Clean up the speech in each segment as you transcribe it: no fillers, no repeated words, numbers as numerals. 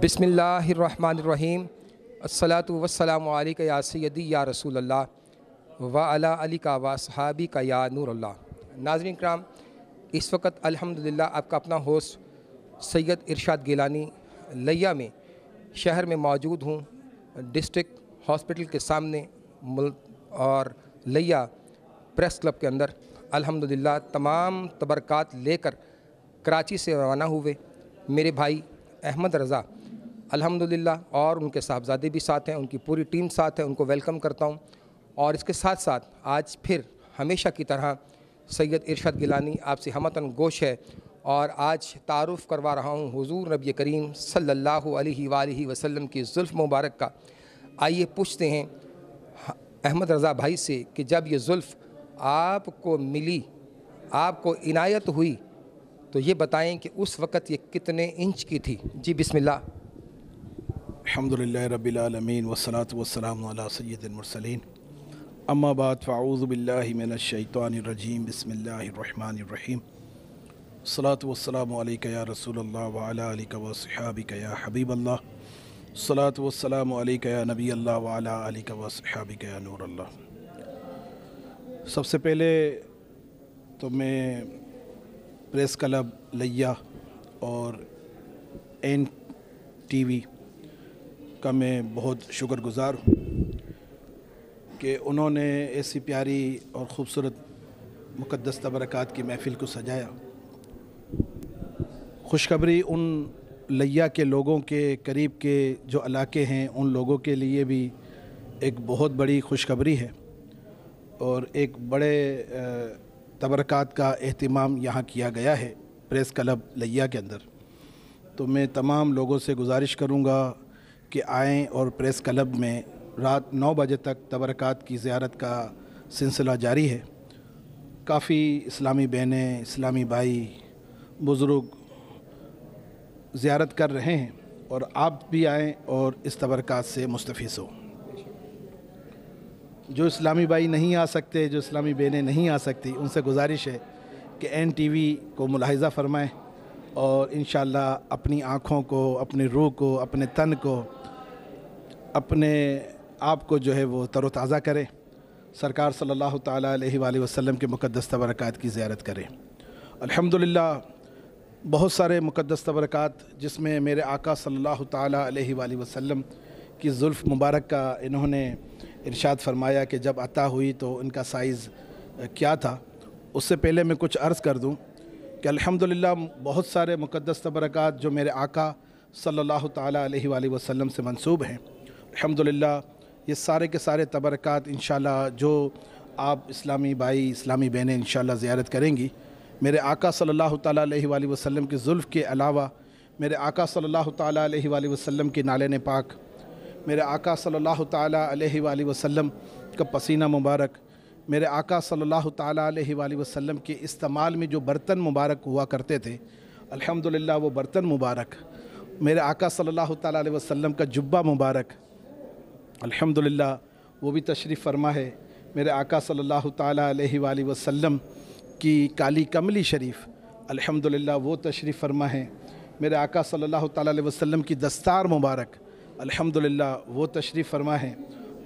बिस्मिल्लाहिर्रहमानिर्रहीम। अस्सलातु वस्सलामु अलैका या सय्यदी या रसूल अल्लाह व अला अलिका व सहाबी का या नूर अल्लाह। नाज़रीन कराम, इस वक्त अल्हम्दुलिल्लाह आपका अपना होस्ट सैयद इरशाद गिलानी लिया में शहर में मौजूद हूँ, डिस्ट्रिक्ट हॉस्पिटल के सामने और लिया प्रेस क्लब के अंदर। अल्हम्दुलिल्लाह तमाम तबरकात लेकर कराची से रवाना हुए मेरे भाई अहमद रज़ा अल्हम्दुलिल्लाह, और उनके साहबजादे भी साथ हैं, उनकी पूरी टीम साथ है। उनको वेलकम करता हूँ। और इसके साथ साथ आज फिर हमेशा की तरह सैयद इरशाद गिलानी आपसे हमतन गोश है और आज तारुफ़ करवा रहा हूँ हुज़ूर नबी करीम सल्लल्लाहु अलैहि वसल्लम की ज़ुल्फ़ मुबारक का। आइए पूछते हैं अहमद रज़ा भाई से कि जब ये ज़ुल्फ़ आपको मिली, आपको इनायत हुई, तो ये बताएं कि उस वक़्त ये कितने इंच की थी। जी बिस्मिल्लाह। अल्हम्दुलिल्लाहि रब्बिल आलमीन वस्सलातु वस्सलामु अला सय्यिदिल मुरसलीन अम्मा बाद फ़अऊज़ु बिल्लाहि मिनश शैतानिर रजीम बिस्मिल्लाहिर रहमानिर रहीम सलातु वस्सलामु अलैका या रसूलल्लाह व अला आलिका व अस्हाबिका या हबीबल्लाह सलातु वस्सलामु अलैका या नबी अल्लाह व अला आलिका व अस्हाबिका या नूर अल्लाह। सबसे पहले तो मैं प्रेस क्लब लिया और एन टीवी का मैं बहुत शुक्रगुज़ार हूँ कि उन्होंने ऐसी प्यारी और ख़ूबसूरत मुक़द्दस तबरकात की महफ़िल को सजाया। खुशखबरी उन लिया के लोगों के करीब के जो इलाके हैं उन लोगों के लिए भी एक बहुत बड़ी खुशखबरी है और एक बड़े तबरकात का एहतिमाम यहाँ किया गया है प्रेस क्लब लिया के अंदर। तो मैं तमाम लोगों से गुजारिश करूँगा कि आएँ और प्रेस क्लब में रात 9 बजे तक तबरकात की ज़ियारत का सिलसिला जारी है। काफ़ी इस्लामी बहनें, इस्लामी भाई, बुज़ुर्ग ज़ियारत कर रहे हैं और आप भी आएँ और इस तबरकात से मुस्तफ़ीज़ हो। जो इस्लामी भाई नहीं आ सकते, जो इस्लामी बहनें नहीं आ सकती, उनसे गुजारिश है कि एन टीवी को मुलाहिज़ा फ़रमाएँ और इंशाअल्लाह अपनी आँखों को, अपनी रूह को, अपने तन को, अपने आप को जो है वो तरोताज़ा करें। सरकार सल्लल्लाहु ताला अलैहि वसल्लम के मुक़द्दस तबरकात की ज़ियारत करें। अल्हम्दुलिल्लाह बहुत सारे मुक़द्दस तबरकात जिसमें मेरे आका सल्लल्लाहु ताला अलैहि वसल्लम की ज़ुल्फ़ मुबारक का इन्होंने इरशाद फरमाया कि जब अता हुई तो इनका साइज़ क्या था। उससे पहले मैं कुछ अर्ज़ कर दूं कि अल्हम्दुलिल्लाह बहुत सारे मुक़द्दस तबरकात जो मेरे आका सल्लल्लाहु ताला अलैहि वसल्लम से मंसूब हैं। अल्हम्दुलिल्लाह ये सारे के सारे तबरकात इंशाअल्लाह जो आप इस्लामी भाई, इस्लामी बहनें इंशाअल्लाह ज़ियारत करेंगी, मेरे आका सल्लल्लाहु ताला अलैहि वसल्लम की ज़ुल्फ़ के अलावा मेरे आका सल्लल्लाहु ताला अलैहि वसल्लम के नाले पाक, मेरे आका सल्लल्लाहु ताला अलैहि वसल्लम का पसीना मुबारक, मेरे आका सल्लल्लाहु ताला अलैहि वसल्लम के इस्तेमाल में जो बर्तन मुबारक हुआ करते थे, अल्हम्दुलिल्लाह वो बर्तन मुबारक, मेरे आका सल्लल्लाहु ताला अलैहि वसल्लम का जुब्बा मुबारक, अल्हम्दुलिल्लाह वो भी तशरीफ़ फरमा है। मेरे आका सल्लल्लाहु ताला अलैहि वसल्लम की काली कमली शरीफ, अल्हम्दुलिल्लाह वो तशरीफ़ फरमा है। मेरे आका सल्लल्लाहु ताला अलैहि वसल्लम की दस्तार मुबारक, अल्हम्दुलिल्लाह वो तशरीफ़ फरमा है।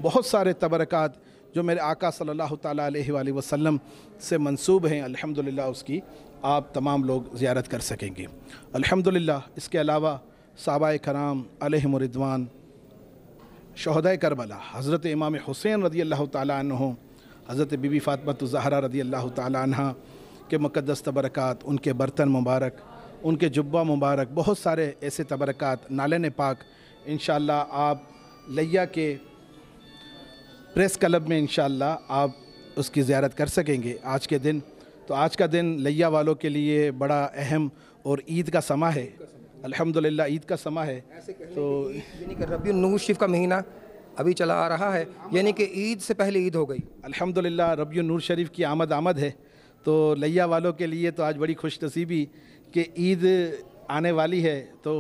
बहुत सारे तबरकात जो मेरे आका सल्लल्लाहु ताला अलैहि वसल्लम से मंसूब हैं, अल्हम्दुलिल्लाह उसकी आप तमाम लोग ज़ियारत कर सकेंगे अल्हम्दुलिल्लाह। इसके अलावा सहाबाए कराम अलैहिम रिदवान, शहदाए करबला, हज़रत इमाम हुसैन रज़ी अल्लाह ताला अन्हु, हज़रत बीबी फ़ातिमा ज़हरा रज़ी अल्लाह ताला अन्हा के मुक़द्दस तबरकात, उनके बर्तन मुबारक, उनके जुब्बा मुबारक, बहुत सारे ऐसे तबरकात नाले पाक इंशाअल्लाह आप लिया के प्रेस क्लब में इंशाअल्लाह आप उसकी ज़ियारत कर सकेंगे आज के दिन। तो आज का दिन लिया वालों के लिए बड़ा अहम और ईद का समा है। अल्हम्दुलिल्लाह ईद का समा है। तो यानी कि रबीउन नूर शरीफ का महीना अभी चला आ रहा है, यानी कि ईद से पहले ईद हो गई। अल्हम्दुलिल्लाह रबीउन नूर शरीफ की आमद है। तो लिया वालों के लिए तो आज बड़ी खुश नसीबी कि ईद आने वाली है। तो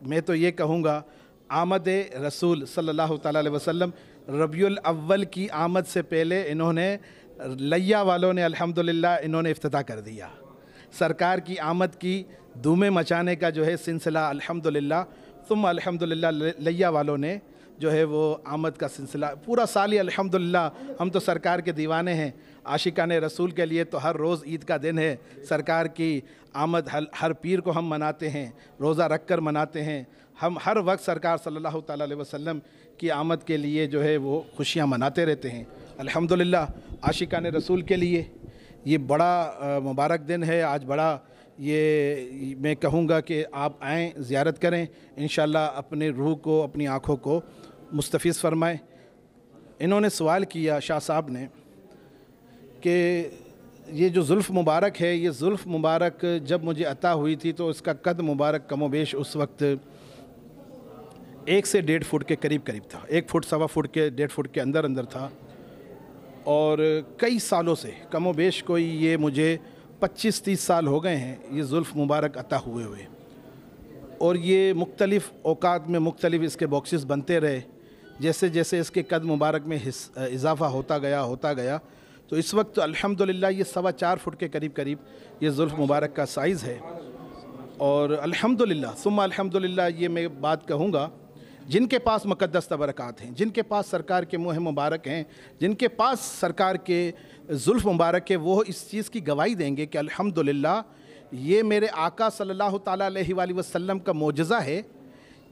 मैं तो ये कहूँगा आमद रसूल सल्लल्लाहु ताला अलैहि वसल्लम रबीउल अव्वल की आमद से पहले इन्होंने लिया वालों ने अल्हम्दुलिल्लाह इन्होंने इफ्तिताह कर दिया। सरकार की आमद की धूमें मचाने का जो है सिलसिला अल्हम्दुलिल्लाह सुम्मा अल्हम्दुलिल्लाह लिया वालों ने जो है वो आमद का सिलसिला पूरा साल ही अल्हम्दुलिल्लाह, हम तो सरकार के दीवाने हैं। आशिकान रसूल के लिए तो हर रोज़ ईद का दिन है। सरकार की आमद हर पीर को हम मनाते हैं, रोज़ा रख कर मनाते हैं। हम हर वक्त सरकार सल्लल्लाहु ताला अलैहि वसल्लम की आमद के लिए जो है वो खुशियाँ मनाते रहते हैं। अल्हम्दुलिल्लाह आशिकान रसूल के लिए ये बड़ा मुबारक दिन है। आज बड़ा ये मैं कहूँगा कि आप आएँ, ज़ियारत करें, इंशाअल्लाह अपने रूह को, अपनी आँखों को मुस्तफ़ीज़ फ़रमाएँ। इन्होंने सवाल किया शाह साहब ने कि ये जो जुल्फ़ मुबारक है, ये जुल्फ़ मुबारक जब मुझे अता हुई थी तो इसका कद मुबारक कमोबेश उस वक्त 1 से 1.5 फुट के करीब था। 1 फुट सवा फुट के 1.5 फुट के अंदर था। और कई सालों से कमोबेश कोई ये मुझे 25-30 साल हो गए हैं ये जुल्फ़ मुबारक अता हुए। और ये मुख्तलिफ़ औकात में मुख्तलिफ़ इसके बॉक्सेस बनते रहे। जैसे जैसे इसके कद मुबारक में इजाफ़ा होता गया तो इस वक्त तो अल्हम्दुलिल्लाह ये 4.25 फुट के करीब ये जुल्फ़ मुबारक का साइज़ है। और अल्हम्दुलिल्लाह सुम्मा अल्हम्दुलिल्लाह ये मैं बात कहूँगा, जिनके पास मुक़द्दस तबरकात हैं, जिनके पास सरकार के मुँह मुबारक हैं, जिनके पास सरकार के जुल्फ़ मुबारक है, वो इस चीज़ की गवाही देंगे कि अल्हम्दुलिल्लाह ये मेरे आका सल्लल्लाहु ताला अलैहि वसल्लम का मोजज़ा है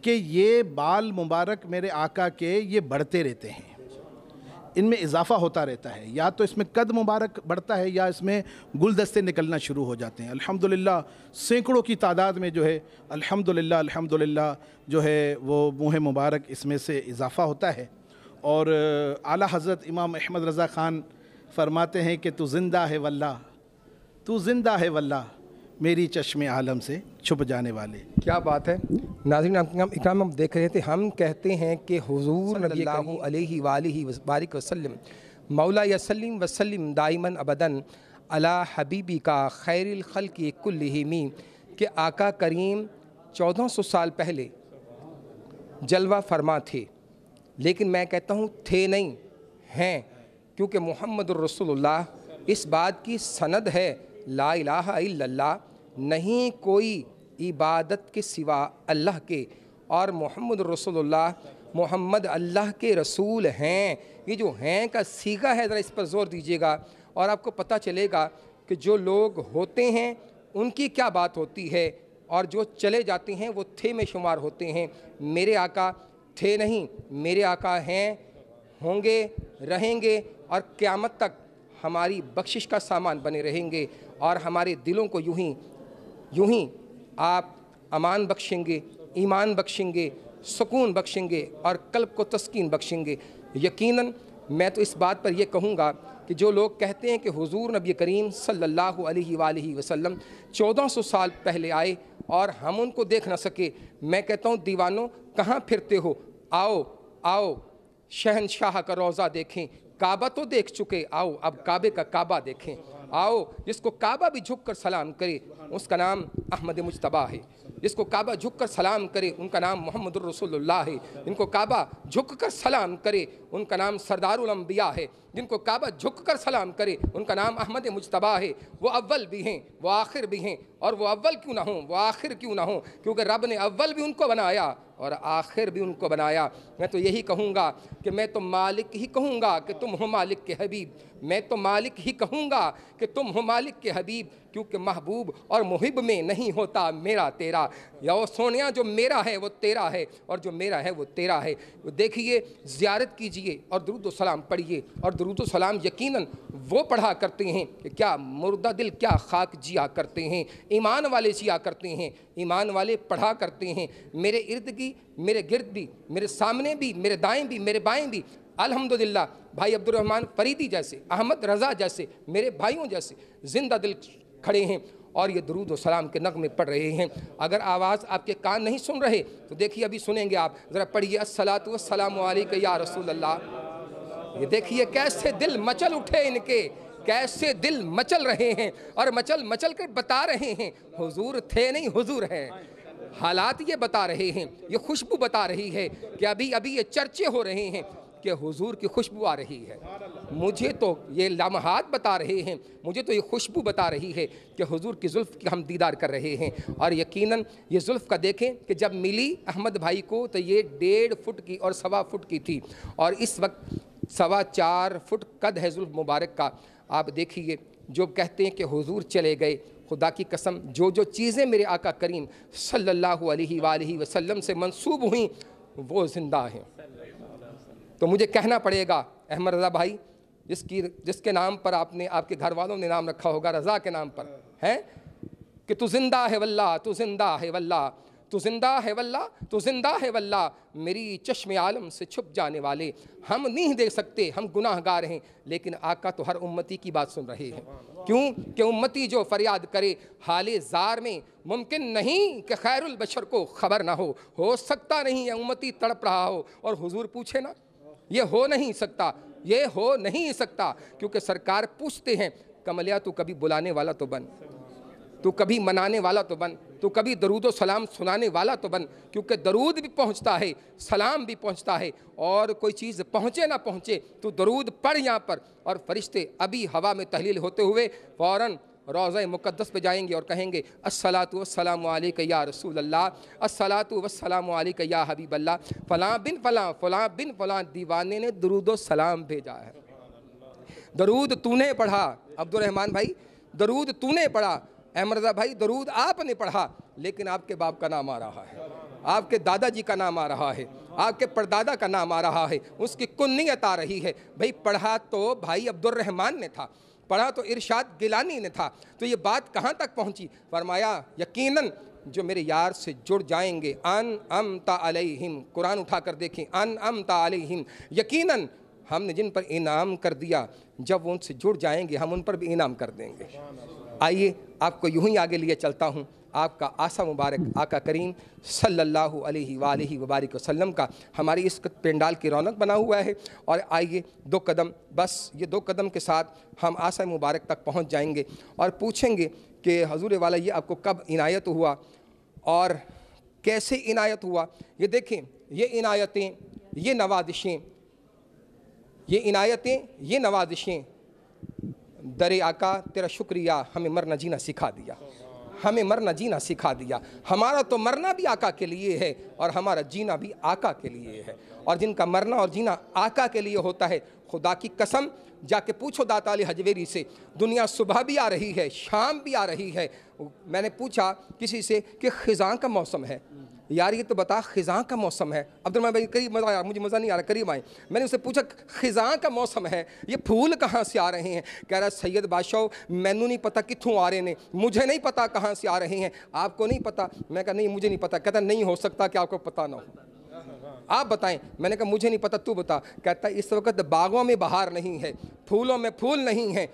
कि ये बाल मुबारक मेरे आका के ये बढ़ते रहते हैं, इनमें इजाफ़ा होता रहता है। या तो इसमें कद मुबारक बढ़ता है या इसमें गुलदस्ते निकलना शुरू हो जाते हैं। अल्हम्दुलिल्लाह सैकड़ों की तादाद में जो है अल्हम्दुलिल्लाह जो है वो मुँह मुबारक इसमें से इजाफ़ा होता है। और आला हज़रत इमाम अहमद रज़ा ख़ान फरमाते हैं कि तू ज़िंदा है वल्लाह, तू ज़िंदा है वल्लाह, मेरी चश्मे आलम से छुप जाने वाले। क्या बात है। नाज़रीन इकराम, हम देख रहे थे, हम कहते हैं कि हुज़ूर सल्लल्लाहु अलैहि वालिहि वसल्लम मौला यसल्लिम वसल्लिम दाइमन अबदन अला हबीबी का खैरिल खल्क़ि कुल्लिहिम, के आका करीम 1400 साल पहले जलवा फरमा थे। लेकिन मैं कहता हूँ थे नहीं, हैं, क्योंकि मुहम्मदुर रसूलुल्लाह इस बात की सनद है, ला इलाहा इल्लल्लाह, नहीं कोई इबादत के सिवा अल्लाह के, और मोहम्मद रसूलुल्लाह मोहम्मद अल्लाह के रसूल हैं। ये जो हैं का सीगा है, ज़रा इस पर ज़ोर दीजिएगा और आपको पता चलेगा कि जो लोग होते हैं उनकी क्या बात होती है और जो चले जाते हैं वो थे में शुमार होते हैं। मेरे आका थे नहीं, मेरे आका हैं, होंगे, रहेंगे और क़यामत तक हमारी बख्शिश का सामान बने रहेंगे और हमारे दिलों को यूं ही आप अमान बख्शेंगे, ईमान बख्शेंगे, सुकून बख्शेंगे और कल्ब को तस्कीन बख्शेंगे। यकीनन मैं तो इस बात पर यह कहूँगा कि जो लोग कहते हैं कि हुज़ूर नबी करीम सल्लल्लाहु अलैहि वसल्लम 1400 साल पहले आए और हम उनको देख ना सके, मैं कहता हूँ दीवानों कहाँ फिरते हो, आओ आओ शहनशाह का रोज़ा देखें। काबा तो देख चुके, आओ अब काबे का काबा देखें। आओ, जिसको काबा भी झुक कर सलाम करे उसका नाम अहमद मुज्तबा है, जिसको काबा झुक कर सलाम करे उनका नाम मोहम्मदुर रसूलुल्लाह है, जिनको काबा झुक कर सलाम करे उनका नाम सरदारुल अंबिया है, जिनको काबा झुक कर सलाम करे उनका नाम अहमद मुज्तबा है। वो अव्वल भी हैं, वो आखिर भी हैं, और वो अव्वल क्यों ना हों, वो आखिर क्यों ना हों, क्योंकि रब ने अव्वल भी उनको बनाया और आखिर भी उनको बनाया। मैं तो यही कहूँगा कि मैं तो मालिक ही कहूँगा कि तुम हो मालिक के हबीब, मैं तो मालिक ही कहूँगा कि तुम हो मालिक के हबीब, क्योंकि महबूब और मुहिब में नहीं होता मेरा तेरा। या वो सोनिया जो मेरा है वो तेरा है और जो मेरा है वो तेरा है। वो देखिए, ज़ियारत कीजिए और दुरूद सलाम पढ़िए। और दुरूद सलाम यकीनन वो पढ़ा करते हैं कि क्या मुर्दा दिल क्या खाक जिया करते हैं, ईमान वाले जिया करते हैं, ईमान वाले पढ़ा करते हैं। मेरे इर्द की, मेरे गिर्द भी, मेरे सामने भी, मेरे दाएँ भी, मेरे बाएँ भी अल्हम्दुलिल्लाह भाई अब्दुर्रहमान फरीदी जैसे, अहमद रज़ा जैसे, मेरे भाइयों जैसे जिंदा दिल खड़े हैं और ये दुरूद व सलाम के नगमे पढ़ रहे हैं। अगर आवाज़ आपके कान नहीं सुन रहे तो देखिए अभी सुनेंगे आप, ज़रा पढ़िए अस्सलातु वस्सलामु अलैका या रसूल अल्लाह। ये देखिए कैसे दिल मचल उठे इनके, कैसे दिल मचल रहे हैं और मचल मचल कर बता रहे हैं हुजूर थे नहीं हुजूर हैं। हालात ये बता रहे हैं, ये खुशबू बता रही है कि अभी अभी ये चर्चे हो रहे हैं कि हुजूर की खुशबू आ रही है। मुझे तो ये लम्हात बता रहे हैं, मुझे तो ये खुशबू बता रही है कि हुजूर की जुल्फ़ की हम दीदार कर रहे हैं। और यकीनन ये जुल्फ़ का देखें कि जब मिली अहमद भाई को तो ये 1.5 फुट की और 1.25 फुट की थी, और इस वक्त 4.25 फुट कद है जुल्फ़ मुबारक का। आप देखिए, जो कहते हैं कि हुजूर चले गए, खुदा की कसम जो जो चीज़ें मेरे आका करीम सल्लल्लाहु अलैहि वसल्लम से मंसूब हुई वो ज़िंदा हैं। तो मुझे कहना पड़ेगा अहमद रज़ा भाई, जिसके नाम पर आपने, आपके घर वालों ने नाम रखा होगा रज़ा के नाम पर, है कि तू जिंदा है वल्ला, तू जिंदा है वल्ला, तू जिंदा है वल्ला, तू जिंदा है वल्ला, मेरी चश्मे आलम से छुप जाने वाले। हम नहीं देख सकते, हम गुनाहगार हैं, लेकिन आका तो हर उम्मती की बात सुन रहे हैं। क्यों कि उम्मती जो फरियाद करे हाले ज़ार में, मुमकिन नहीं कि खैरुल बशर को खबर ना हो सकता नहीं है उम्मती तड़प रहा हो और हुजूर पूछे ना। ये हो नहीं सकता, ये हो नहीं सकता, क्योंकि सरकार पूछते हैं कमलिया तू कभी बुलाने वाला तो बन, तू कभी मनाने वाला तो बन, तू कभी दरूद व सलाम सुनाने वाला तो बन, क्योंकि दरूद भी पहुंचता है, सलाम भी पहुंचता है, और कोई चीज़ पहुंचे ना पहुंचे तू दरूद पढ़ यहाँ पर, और फरिश्ते अभी हवा में तहलील होते हुए फ़ौरन रोज़ा मुक़द्दस पे जाएंगे और कहेंगे अस्सलातु वस्सलामु अलैका या रसूल अल्लाह, अस्सलातु वस्सलामु अलैका या हबीब अल्लाह, फ़लाँ बिन फ़लाँ, फ़लाँ बिन फ़लाँ दीवाने ने दरूद व सलाम भेजा है। दरूद तूने पढ़ा अब्दुल रहमान भाई, दरूद तूने पढ़ा अहमद रज़ा भाई, दरूद आपने पढ़ा, लेकिन आपके बाप का नाम आ रहा है, आपके दादाजी का नाम आ रहा है, आपके परदादा का नाम आ रहा है, उसकी कुन्नियत आ रही है। भाई पढ़ा तो भाई अब्दुल रहमान ने था, पढ़ा तो इरशाद गिलानी ने था, तो ये बात कहाँ तक पहुँची? फरमाया यकीनन जो मेरे यार से जुड़ जाएंगे अन अमता अलैहिम, कुरान उठा कर देखें, अन अमता अलैहिम, यकीनन हमने जिन पर इनाम कर दिया, जब वो उनसे जुड़ जाएंगे हम उन पर भी इनाम कर देंगे। आइए आपको यूं ही आगे लिए चलता हूं, आपका आसा मुबारक आका करीम सल्लल्लाहु अलैहि वबारिक वसल्लम का हमारी इस पेंडाल की रौनक बना हुआ है। और आइए 2 कदम, बस ये 2 कदम के साथ हम आसा मुबारक तक पहुंच जाएंगे और पूछेंगे कि हजूर वाला ये आपको कब इनायत हुआ और कैसे इनायत हुआ। ये देखें, ये इनायतें, ये नवादिशें, ये इनायतें, ये नवादिशें, दरे आका तेरा शुक्रिया, हमें मरना जीना सिखा दिया, हमें मरना जीना सिखा दिया। हमारा तो मरना भी आका के लिए है और हमारा जीना भी आका के लिए है, और जिनका मरना और जीना आका के लिए होता है, खुदा की कसम जाके पूछो दाता अली हजवेरी से, दुनिया सुबह भी आ रही है, शाम भी आ रही है। मैंने पूछा किसी से कि ख़िज़ां का मौसम है, यार ये तो बता ख़िज़ां का मौसम है। अब्दुल भाई करीब मज़ा आया, मुझे मज़ा नहीं आ रहा, करीब आए। मैंने उससे पूछा ख़िज़ां का मौसम है, ये फूल कहाँ से आ रहे हैं? कह रहा सैयद बादशाह मैनू नहीं पता कित्थों आ रहे हैं, मुझे नहीं पता कहाँ से आ रहे हैं, आपको नहीं पता? मैं कहा नहीं मुझे नहीं पता। कहता नहीं हो सकता कि आपको पता ना हो, आप बताएं। मैंने कहा मुझे नहीं पता, तू बता। कहता इस वक्त बागों में बहार नहीं है, फूलों में फूल नहीं है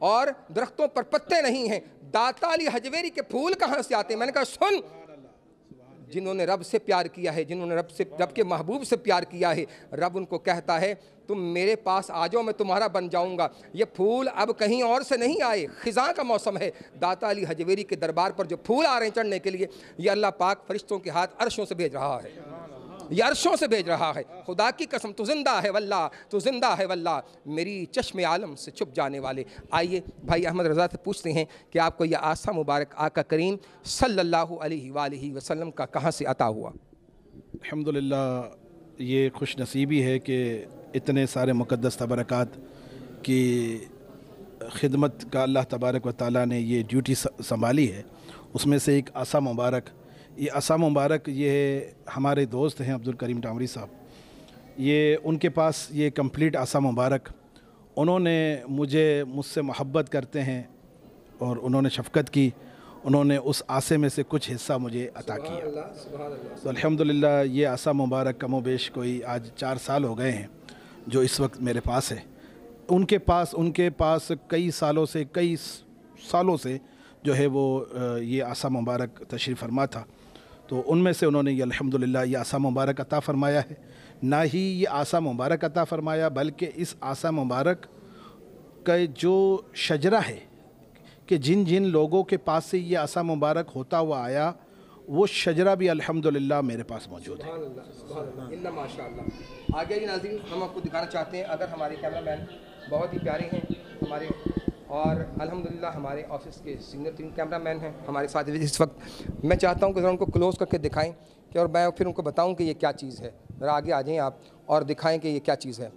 और दरख्तों पर पत्ते नहीं हैं, दाता अली हजवेरी के फूल कहाँ से आते हैं? मैंने कहा सुन, जिन्होंने रब से प्यार किया है, जिन्होंने रब के महबूब से प्यार किया है, रब उनको कहता है तुम मेरे पास आ जाओ, मैं तुम्हारा बन जाऊंगा। ये फूल अब कहीं और से नहीं आए, ख़िज़ां का मौसम है। दाता अली हजवेरी के दरबार पर जो फूल आ रहे हैं चढ़ने के लिए, ये अल्लाह पाक फरिश्तों के हाथ अर्शों से भेज रहा है, ये अर्शों से भेज रहा है। खुदा की कसम तू जिंदा है वल्ला, तू जिंदा है वल्ला, मेरी चश्मे आलम से छुप जाने वाले। आइए भाई अहमद रज़ा से पूछते हैं कि आपको यह आसा मुबारक आका करीम सल्लल्लाहु अलैहि वसल्लम का कहाँ से अता हुआ? अल्हम्दुलिल्लाह, ये खुश नसीबी है कि इतने सारे मुक़द्दस तबरकात की खिदमत का अल्लाह तबारक व तआला ने ये ड्यूटी संभाली है। उसमें से एक आसा मुबारक, ये आसा मुबारक ये हमारे दोस्त हैं अब्दुल करीम टामरी साहब, ये उनके पास ये कंप्लीट आसा मुबारक, उन्होंने मुझसे मोहब्बत करते हैं और उन्होंने शफ़क़त की, उन्होंने उस आसे में से कुछ हिस्सा मुझे अता किया। तो अल्हम्दुलिल्लाह ये आसा मुबारक कमो बेश कोई आज 4 साल हो गए हैं जो इस वक्त मेरे पास है। उनके पास कई सालों से जो है वो ये आसा मुबारक तशरीफ़ फरमा था। तो उनमें से उन्होंने ये अल्हम्दुलिल्लाह ये आसा मुबारक अता फ़रमाया है। ना ही ये आसा मुबारक अता फ़रमाया, बल्कि इस आसा मुबारक का जो शजरा है कि जिन जिन लोगों के पास से ये आसा मुबारक होता हुआ आया, वो शजरा भी अल्हम्दुलिल्लाह मेरे पास मौजूद है। इल्ला माशाअल्लाह। आगे नाज़रीन हम आपको दिखाना चाहते हैं, अगर हमारे कैमरामैन बहुत ही प्यारे हैं हमारे, और अल्हम्दुलिल्लाह हमारे ऑफिस के सीनियर 3 कैमरामैन हैं हमारे साथ इस वक्त। मैं चाहता हूं कि ज़रा उनको क्लोज़ करके दिखाएं कि, और मैं फिर उनको बताऊं कि ये क्या चीज़ है। ज़रा आगे आ जाएँ आप और दिखाएं कि ये क्या चीज़ है,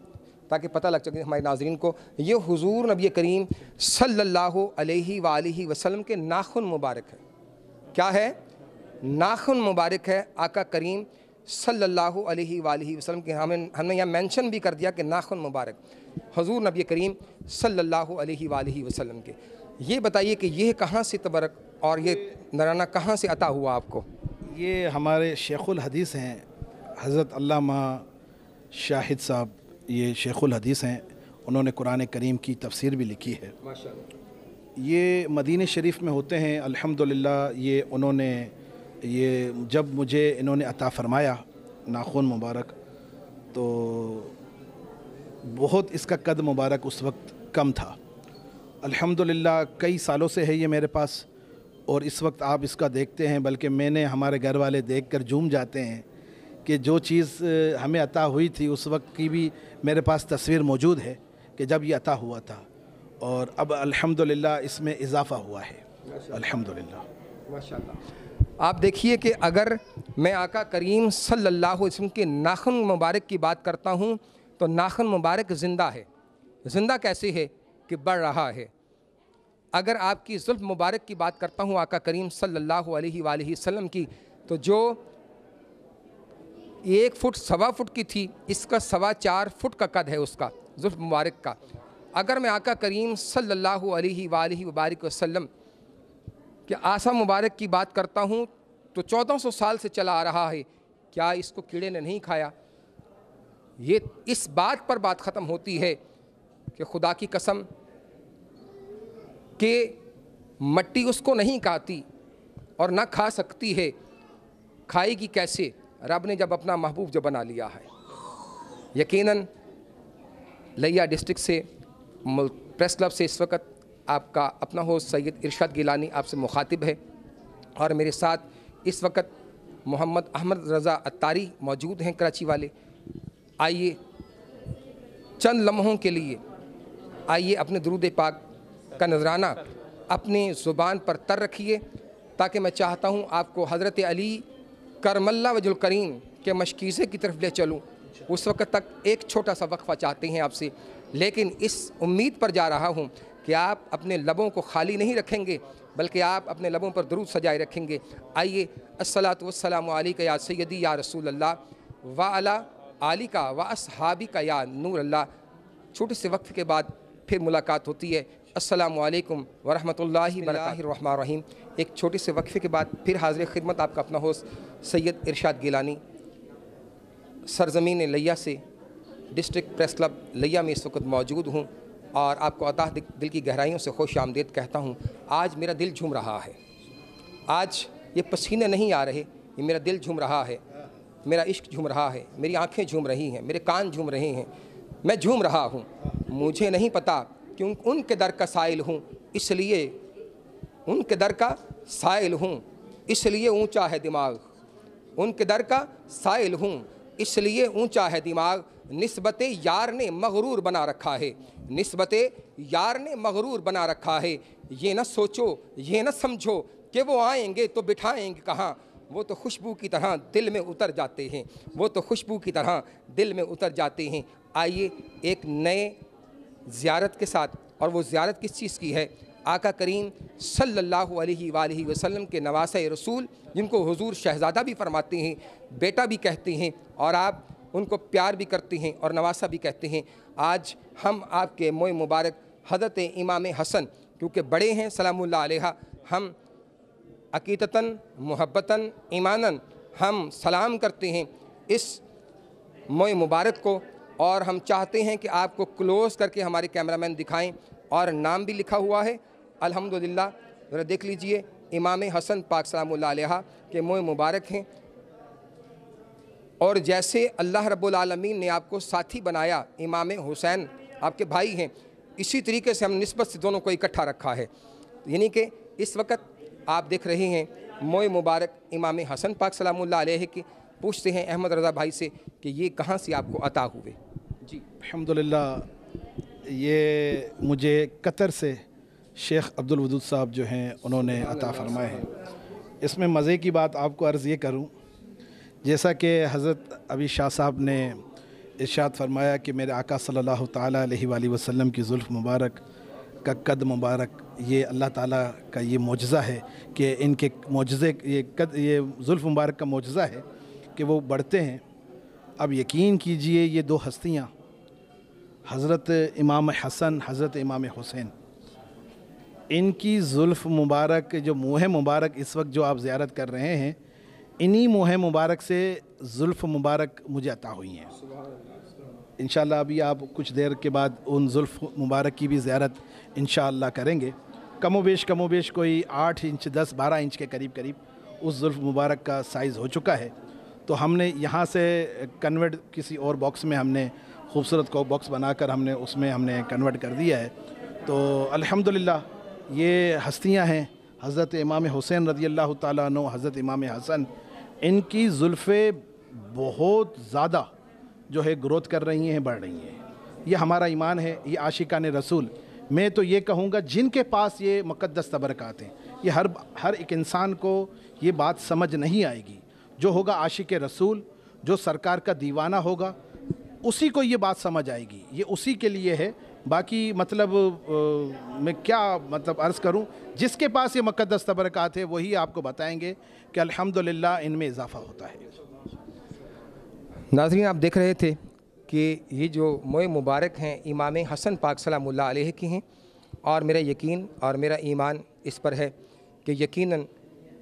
ताकि पता लग सके हमारे नाज़रीन को। ये हुज़ूर नबी करीम सल्लल्लाहु अलैहि वसल्लम के नाखून मुबारक है। क्या है? नाखून मुबारक है आका करीम सल्लल्लाहु अलैहि वसल्लम के। हमने यहाँ मेंशन भी कर दिया कि नाखून मुबारक हुज़ूर नबी करीम सल्लल्लाहु अलैहि वसल्लम के। ये बताइए कि ये कहाँ से तबरक और ये नराना कहाँ से अता हुआ आपको? ये हमारे शेखुल हदीस हैं हज़रत अल्लामा शाहिद साहब, ये शेखुल हदीस हैं। उन्होंने कुरान करीम की तफसीर भी लिखी है। माशाअल्लाह। ये मदीने शरीफ में होते हैं अल्हम्दुलिल्लाह। ये उन्होंने जब मुझे इन्होंने अता फ़रमाया नाखून मुबारक, तो बहुत इसका कद मुबारक उस वक्त कम था। अल्हम्दुलिल्लाह कई सालों से है ये मेरे पास, और इस वक्त आप इसका देखते हैं, बल्कि मैंने हमारे घर वाले देखकर झूम जाते हैं कि जो चीज़ हमें अता हुई थी उस वक्त की भी मेरे पास तस्वीर मौजूद है कि जब ये अता हुआ था, और अब अल्हम्दुलिल्लाह इसमें इजाफ़ा हुआ है अल्हम्दुलिल्लाह। माशाअल्लाह। आप देखिए कि अगर मैं आका करीम सल्लल्लाहु अलैहि वसल्लम के नाखून मुबारक की बात करता हूँ तो नाखून मुबारक ज़िंदा है। ज़िंदा कैसे है? कि बढ़ रहा है। अगर आपकी ज़ुल्फ़ मुबारक की बात करता हूँ आका करीम सल्लल्लाहु अलैहि वसल्लम की, तो जो 1 फुट सवा फुट की थी, इसका 4.25 फुट का कद है उसका ज़ुल्फ़ मुबारक का। अगर मैं आका करीम सल्लल्लाहु अलैहि वसल्लम कि आसा मुबारक की बात करता हूँ तो 1400 साल से चला आ रहा है। क्या इसको कीड़े ने नहीं खाया? ये इस बात पर बात ख़त्म होती है कि खुदा की कसम कि मट्टी उसको नहीं खाती और ना खा सकती है, खाएगी कैसे? रब ने जब अपना महबूब जो बना लिया है। यकीनन लिया डिस्ट्रिक्ट से प्रेस क्लब से इस वक्त आपका अपना होस्ट सैयद इरशाद गिलानी आपसे मुखातिब है, और मेरे साथ इस वक्त मोहम्मद अहमद रज़ा अत्तारी मौजूद हैं कराची वाले। आइए चंद लम्हों के लिए आइए अपने दुरूद पाक का नजराना अपनी ज़ुबान पर तर रखिए, ताकि मैं चाहता हूँ आपको हज़रत अली करमल्ला वजुल करीम के मशकीज़े की तरफ ले चलूँ। उस वक्त तक एक छोटा सा वक्फ़ा चाहते हैं आपसे, लेकिन इस उम्मीद पर जा रहा हूँ कि आप अपने लबों को खाली नहीं रखेंगे, बल्कि आप अपने लबों पर दुरूद सजाए रखेंगे। आइए अस्सलातु वस्सलामु अलैका या सय्यदी या रसूल अल्लाह व अला आलिका व अस्हाबिका या नूर अल्लाह। छोटे से वक्फ़े के बाद फिर मुलाकात होती है। अस्सलामु अलैकुम व रहमतुल्लाहि व रहीम। एक छोटे से वक्फ़े के बाद फिर हाज़िर खिदमत आपका अपना होस्ट सैयद इरशाद गिलानी, सरज़मीन लिया से डिस्ट्रिक्ट प्रेस क्लब लिया में इस वक्त मौजूद हूँ, और आपको अता दिल की गहराइयों से खुश आमदीद कहता हूँ। आज मेरा दिल झूम रहा है, आज ये पसीने नहीं आ रहे, ये मेरा दिल झूम रहा है, मेरा इश्क झूम रहा है, मेरी आंखें झूम रही हैं, मेरे कान झूम रहे हैं, मैं झूम रहा हूँ। मुझे नहीं पता कि उनके दर का साइल हूँ, इसलिए उनके दर का साइल हूँ, इसलिए ऊंचा है दिमाग। उनके दर का साइल हूँ, इसलिए ऊंचा है दिमाग। निस्बते यार ने मगरूर बना रखा है, निस्बते यार ने मगरूर बना रखा है। ये न सोचो, ये न समझो कि वो आएंगे तो बिठाएंगे कहाँ, वो तो खुशबू की तरह दिल में उतर जाते हैं, वो तो खुशबू की तरह दिल में उतर जाते हैं। आइए एक नए ज़ियारत के साथ, और वो ज़ियारत किस चीज़ की है? आका करीम सल्लल्लाहु अलैहि वसल्लम के नवासे रसूल, जिनको हुजूर शहज़ादा भी फरमाते हैं, बेटा भी कहते हैं, और आप उनको प्यार भी करते हैं और नवासा भी कहते हैं। आज हम आपके मोए मुबारक हज़रत इमाम हसन, क्योंकि बड़े हैं सलामुल्लाह अलैहा, हम अकीदतन मुहब्बतन ईमानन हम सलाम करते हैं इस मोए मुबारक को, और हम चाहते हैं कि आपको क्लोज़ करके हमारे कैमरामैन दिखाएं, और नाम भी लिखा हुआ है अल्हम्दुलिल्लाह। ज़रा देख लीजिए, इमाम हसन पाक सलामुल्लाह अलैहा के मोए मुबारक हैं। और जैसे अल्लाह रब्बुल आलमीन ने आपको साथी बनाया, इमाम हुसैन आपके भाई हैं, इसी तरीके से हम निस्बत से दोनों को इकट्ठा रखा है। यानी कि इस वक्त आप देख रहे हैं मोए मुबारक इमाम हसन पाक सलामुल्लाह अलैहि के पूछते हैं अहमद रज़ा भाई से कि ये कहाँ से आपको अता हुए। जी अल्हम्दुलिल्लाह, ये मुझे कतर से शेख अब्दुल वदूद साहब जो हैं उन्होंने अता फरमाए हैं। इसमें मज़े की बात आपको अर्ज़ ये करूं, जैसा कि हज़रत अभी शाह साहब ने इरशाद फरमाया कि मेरे आका सल्लल्लाहु ताला अलैहि वसल्लम की ज़ुल्फ़ मुबारक का कद मुबारक, ये अल्लाह ताला का ये मौजज़ा है कि इनके मौजज़े ये ज़ुल्फ़ मुबारक का मौजज़ा है कि वो बढ़ते हैं। अब यकीन कीजिए ये दो हस्तियाँ हज़रत इमाम हसन, हज़रत इमाम हुसैन, इनकी ज़ुल्फ़ मुबारक, जो मुँह मुबारक इस वक्त जो आप ज़ियारत कर रहे हैं, इन्हीं मुँह मुबारक से ज़ुल्फ़ मुबारक मुझे अता हुई हैं। इंशाअल्लाह अभी आप कुछ देर के बाद उन ज़ुल्फ़ मुबारक की भी ज़ियारत इंशाअल्लाह करेंगे। कमोबेश कोई 8 इंच 10-12 इंच के करीब उस ज़ुल्फ़ मुबारक का साइज़ हो चुका है। तो हमने यहाँ से कन्वर्ट किसी और बॉक्स में हमने खूबसूरत को बॉक्स बनाकर हमने कन्वर्ट कर दिया है। तो अल्हम्दुलिल्लाह ये हस्तियाँ हैं हज़रत इमाम हुसैन रज़ियल्लाहु ताला अन्हु, हज़रत इमाम हसन, इनकी ज़ुल्फ़े बहुत ज़्यादा जो है ग्रोथ कर रही हैं, बढ़ रही हैं। ये हमारा ईमान है, ये आशिकान रसूल। मैं तो ये कहूँगा जिनके पास ये मुक़द्दस तबरकात हैं, ये हर एक इंसान को ये बात समझ नहीं आएगी। जो होगा आशिक रसूल, जो सरकार का दीवाना होगा, उसी को ये बात समझ आएगी। ये उसी के लिए है। बाकी मतलब मैं क्या मतलब अर्ज़ करूं, जिसके पास ये मुक़द्दस तबरकात है वही आपको बताएंगे कि अल्हम्दुलिल्लाह इनमें इजाफ़ा होता है। नाज़रीन, आप देख रहे थे कि ये जो मोए मुबारक हैं इमाम हसन पाक सलामुल्लाह अलैहि की हैं, और मेरा यकीन और मेरा ईमान इस पर है कि यकीनन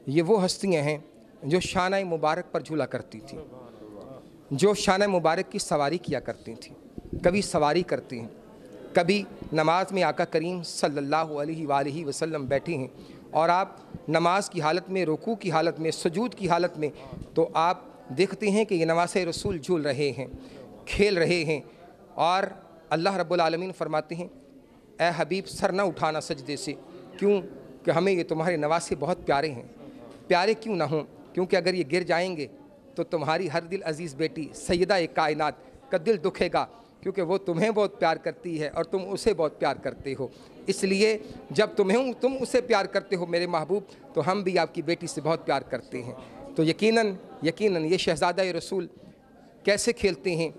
ये वो हस्तियाँ हैं जो शान मुबारक पर झूला करती थी, जो शान मुबारक की सवारी किया करती थी। कभी सवारी करती हैं, कभी नमाज में आका करीम सल्लल्लाहु अलैहि वसल्लम बैठे हैं और आप नमाज की हालत में, रुकू की हालत में, सुजूद की हालत में, तो आप देखते हैं कि ये नवासे रसूल झूल रहे हैं, खेल रहे हैं। और अल्लाह रब्बुल आलमीन फरमाते हैं, ए हबीब सर न उठाना सजदे से, क्यों कि हमें ये तुम्हारे नवासे बहुत प्यारे हैं। प्यारे क्यों ना हों, क्योंकि अगर ये गिर जाएंगे तो तुम्हारी हर दिल अज़ीज़ बेटी सैयदा कायनात का दिल दुखेगा, क्योंकि वो तुम्हें बहुत प्यार करती है और तुम उसे बहुत प्यार करते हो। इसलिए जब तुम उसे प्यार करते हो मेरे महबूब, तो हम भी आपकी बेटी से बहुत प्यार करते हैं। तो यकीनन ये शहज़ादा रसूल कैसे खेलते हैं,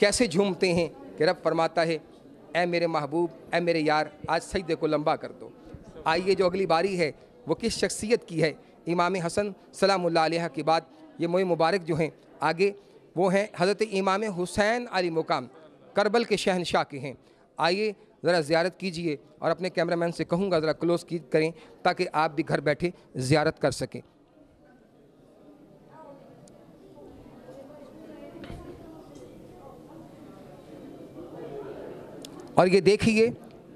कैसे झूमते हैं कि रब फरमाता है, ए मेरे महबूब, ए मेरे यार, आज सजदे को लंबा कर दो। आइए जो अगली बारी है वो किस शख्सियत की है। इमाम हसन सलामुल्लाह अलैहि के बाद ये मोए मुबारक जो हैं आगे, वो हैं हज़रत इमाम हुसैन अली मुकाम, करबल के शहनशाह के हैं। आइए ज़रा ज़ियारत कीजिए, और अपने कैमरामैन से कहूँगा ज़रा क्लोज़ करें ताकि आप भी घर बैठे ज़ियारत कर सकें। और ये देखिए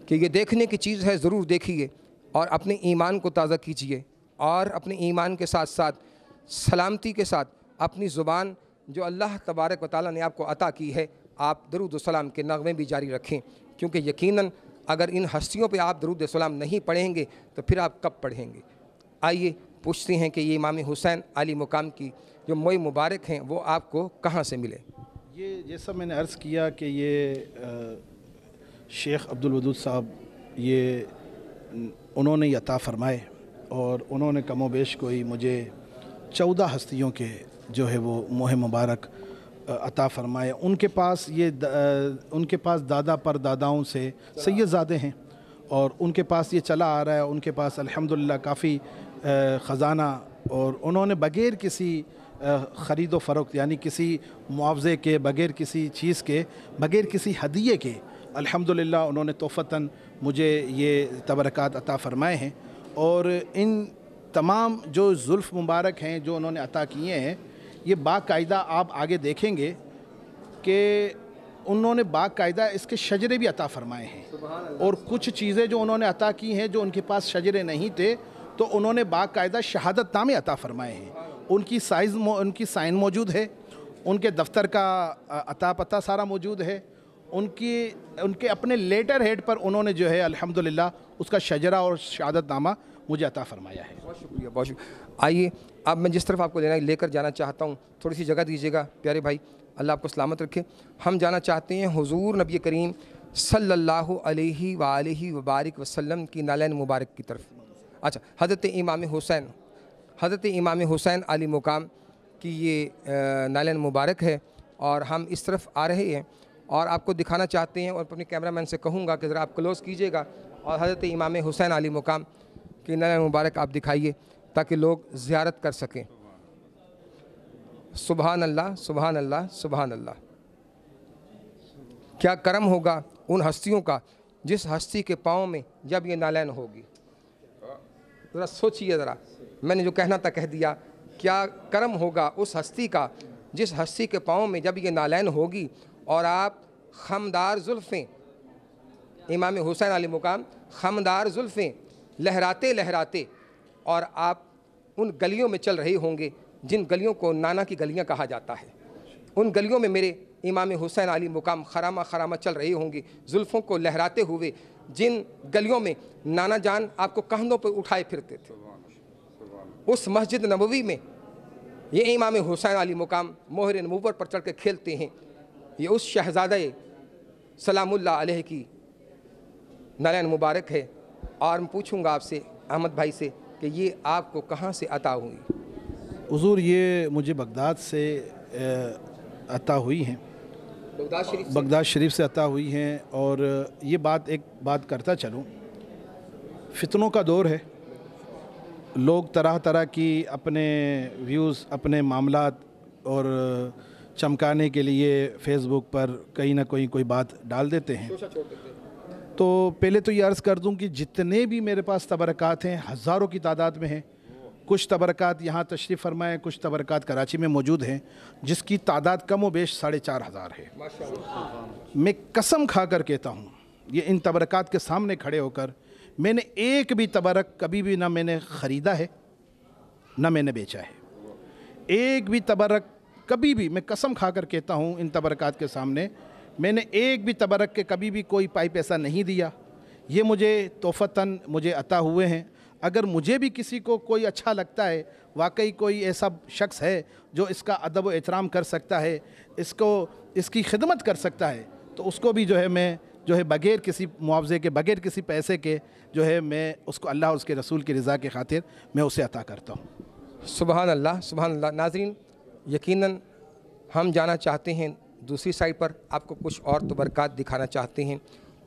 कि ये देखने की चीज़ है, ज़रूर देखिए और अपने ईमान को ताज़ा कीजिए, और अपने ईमान के साथ साथ सलामती के साथ अपनी ज़ुबान जो अल्लाह तबारक व तआला ने आपको अता की है, आप दरूद व सलाम के नग़मे भी जारी रखें, क्योंकि यकीनन अगर इन हस्तियों पे आप दरूद व सलाम नहीं पढ़ेंगे तो फिर आप कब पढ़ेंगे। आइए पूछते हैं कि ये इमाम हुसैन अली मुकाम की जो मोए मुबारक हैं वो आपको कहाँ से मिले। ये जैसा मैंने अर्ज़ किया कि ये शेख अब्दुल वदूद साहब, ये उन्होंने अता फ़रमाए, और उन्होंने कमोबेश कोई मुझे 14 हस्तियों के जो है वो मोह मुबारक अता फ़रमाए। उनके पास दादा पर दादाओं से सैयदज़ादे हैं, और उनके पास ये चला आ रहा है। उनके पास अल्हम्दुलिल्लाह काफ़ी ख़जाना, और उन्होंने बग़ैर किसी ख़रीद व फ़रोख्त, यानी किसी मुआवज़े के, बग़ैर किसी चीज़ के, बग़ैर किसी हदिये के, अल्हम्दुलिल्लाह उन्होंने तोहफ़तन मुझे ये तबरकात अता फ़रमाए हैं। और इन तमाम जो ज़ुल्फ़ मुबारक हैं जो उन्होंने अता किए हैं, ये बाकायदा आप आगे देखेंगे कि उन्होंने बाकायदा इसके शजरे भी अता फ़रमाए हैं। और कुछ चीज़ें जो उन्होंने अता की हैं, जो उनके पास शजरे नहीं थे, तो उन्होंने बाकायदा शहादत नामे अता फ़रमाए हैं। उनकी साइन मौजूद है, उनके दफ्तर का अता पता सारा मौजूद है, उनके अपने लेटर हेड पर उन्होंने जो है अल्हम्दुलिल्लाह उसका शजरा और शहादतनामा मुझे अता फरमाया है। बहुत शुक्रिया, बहुत शुक्रिया। आइए अब मैं जिस तरफ आपको लेकर जाना चाहता हूँ, थोड़ी सी जगह दीजिएगा प्यारे भाई, अल्लाह आपको सलामत रखे। हम जाना चाहते हैं हुजूर नबी करीम सल्लल्लाहु अलैहि वालैहि वबारिक वसल्लम की नालैन मुबारक की तरफ। अच्छा, हज़रत इमाम हुसैन आली मुकाम की ये नालैन मुबारक है और हम इस तरफ आ रहे हैं और आपको दिखाना चाहते हैं, और अपने कैमरामैन से कहूँगा कि ज़रा आप क्लोज़ कीजिएगा और हज़रत इमाम हुसैन आली मुकाम की नालैन मुबारक आप दिखाइए ताकि लोग ज़ियारत कर सकें। सुबहान अल्लाह, सुबहान अल्लाह, सुबहान अल्लाह। क्या करम होगा उन हस्तियों का जिस हस्ती के पाँव में जब ये नालैन होगी। ज़रा सोचिए, ज़रा मैंने जो कहना था कह दिया। क्या करम होगा उस हस्ती का जिस हस्ती के पाँव में जब ये नालैन होगी और आप खमदार जुल्फ़ें, इमाम हुसैन अली मुकाम खमदार जुल्फ़ें लहराते लहराते और आप उन गलियों में चल रहे होंगे जिन गलियों को नाना की गलियां कहा जाता है। उन गलियों में मेरे इमाम हुसैन अली मुकाम खरामा खरामा चल रहे होंगे, जुल्फ़ों को लहराते हुए, जिन गलियों में नाना जान आपको कंधों पर उठाए फिरते थे। उस मस्जिद नबवी में ये इमाम हुसैन अली मुकाम मोहर नबूवत पर चढ़ के खेलते हैं। ये उस शहज़ादे सलामुल्लाह अलैह की नालैन मुबारक है। और मैं पूछूंगा आपसे अहमद भाई से कि ये आपको कहाँ से अता हुई? हुजूर ये मुझे बगदाद से अता हुई हैं, बगदाद शरीफ से अता हुई हैं। और ये एक बात करता चलूँ, फितनों का दौर है, लोग तरह तरह की अपने व्यूज़, अपने मामलात और चमकाने के लिए फ़ेसबुक पर कहीं ना कोई बात डाल देते हैं। तो पहले तो ये अर्ज़ कर दूं कि जितने भी मेरे पास तबरक़ात हैं हज़ारों की तादाद में हैं। कुछ तबरक़ात यहाँ तशरीफ़ फरमाएँ, कुछ तबरक़ात कराची में मौजूद हैं जिसकी तादाद कम व बेश 4,500 है। मैं कसम खा कर कहता हूँ, ये इन तबरक़ात के सामने खड़े होकर, मैंने एक भी तबरक कभी भी ना मैंने ख़रीदा है ना मैंने बेचा है। एक भी तबरक कभी भी, मैं कसम खा कर कहता हूँ इन तबरक़ात के सामने, मैंने एक भी तबरक के कभी भी कोई पाई पैसा नहीं दिया। ये मुझे तोहफ़तन मुझे अता हुए हैं। अगर मुझे भी किसी को कोई अच्छा लगता है, वाकई कोई ऐसा शख्स है जो इसका अदब व एहतराम कर सकता है, इसकी खिदमत कर सकता है, तो उसको भी मैं बग़ैर किसी मुआवजे के, बग़ैर किसी पैसे के मैं उसको अल्लाह और उसके रसूल की रज़ा के खातिर मैं उसे अता करता हूँ। सुबहान अल्लाह, सुबहान अल्लाह। नाज़रीन, यकीनन हम जाना चाहते हैं दूसरी साइड पर, आपको कुछ और तबरक़ात दिखाना चाहते हैं।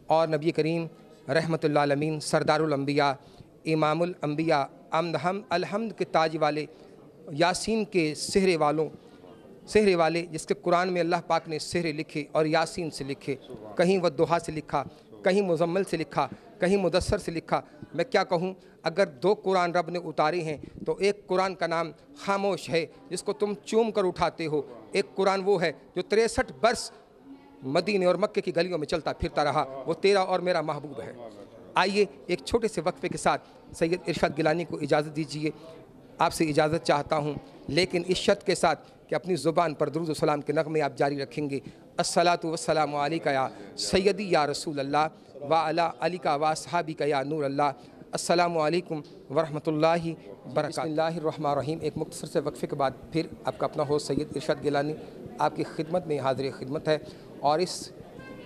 और नबी करीम रहमतुल्लाह अलमीन सरदारुल अंबिया, इमामुल अंबिया, अलहम्द के ताज वाले, यासीन के सहरे वाले, जिसके कुरान में अल्लाह पाक ने सहरे लिखे और यासीन से लिखे, कहीं वद्दुहा से लिखा, कहीं मुज़म्मिल से लिखा, कहीं मुदस्सर से लिखा। मैं क्या कहूँ, अगर 2 कुरान रब ने उतारे हैं तो एक कुरान का नाम खामोश है जिसको तुम चूम कर उठाते हो, एक कुरान वो है जो 63 बरस मदीने और मक्के की गलियों में चलता फिरता रहा, वो तेरा और मेरा महबूब है। आइए एक छोटे से वक्फे के साथ सैयद इरशाद गिलानी को इजाज़त दीजिए। आपसे इजाज़त चाहता हूँ, लेकिन इस शर्त के साथ कि अपनी ज़ुबान पर दुरूद व सलाम के नग़मे आप जारी रखेंगे। अस्सलातु वस्सलामु अलैका या सैयदी या रसूल अल्लाह व अला अलिका व अस्हाबिका या नूर अल्लाह। अस्सलामु अलैकुम व रहमतुल्लाहि व बरकातुहू। बिस्मिल्लाहिर रहमानिर रहीम। एक मुख्तसर से वक्फे के बाद फिर आपका अपना होस्ट सैयद इरशाद गिलानी आपकी खिदमत में हाज़िर खिदमत है, और इस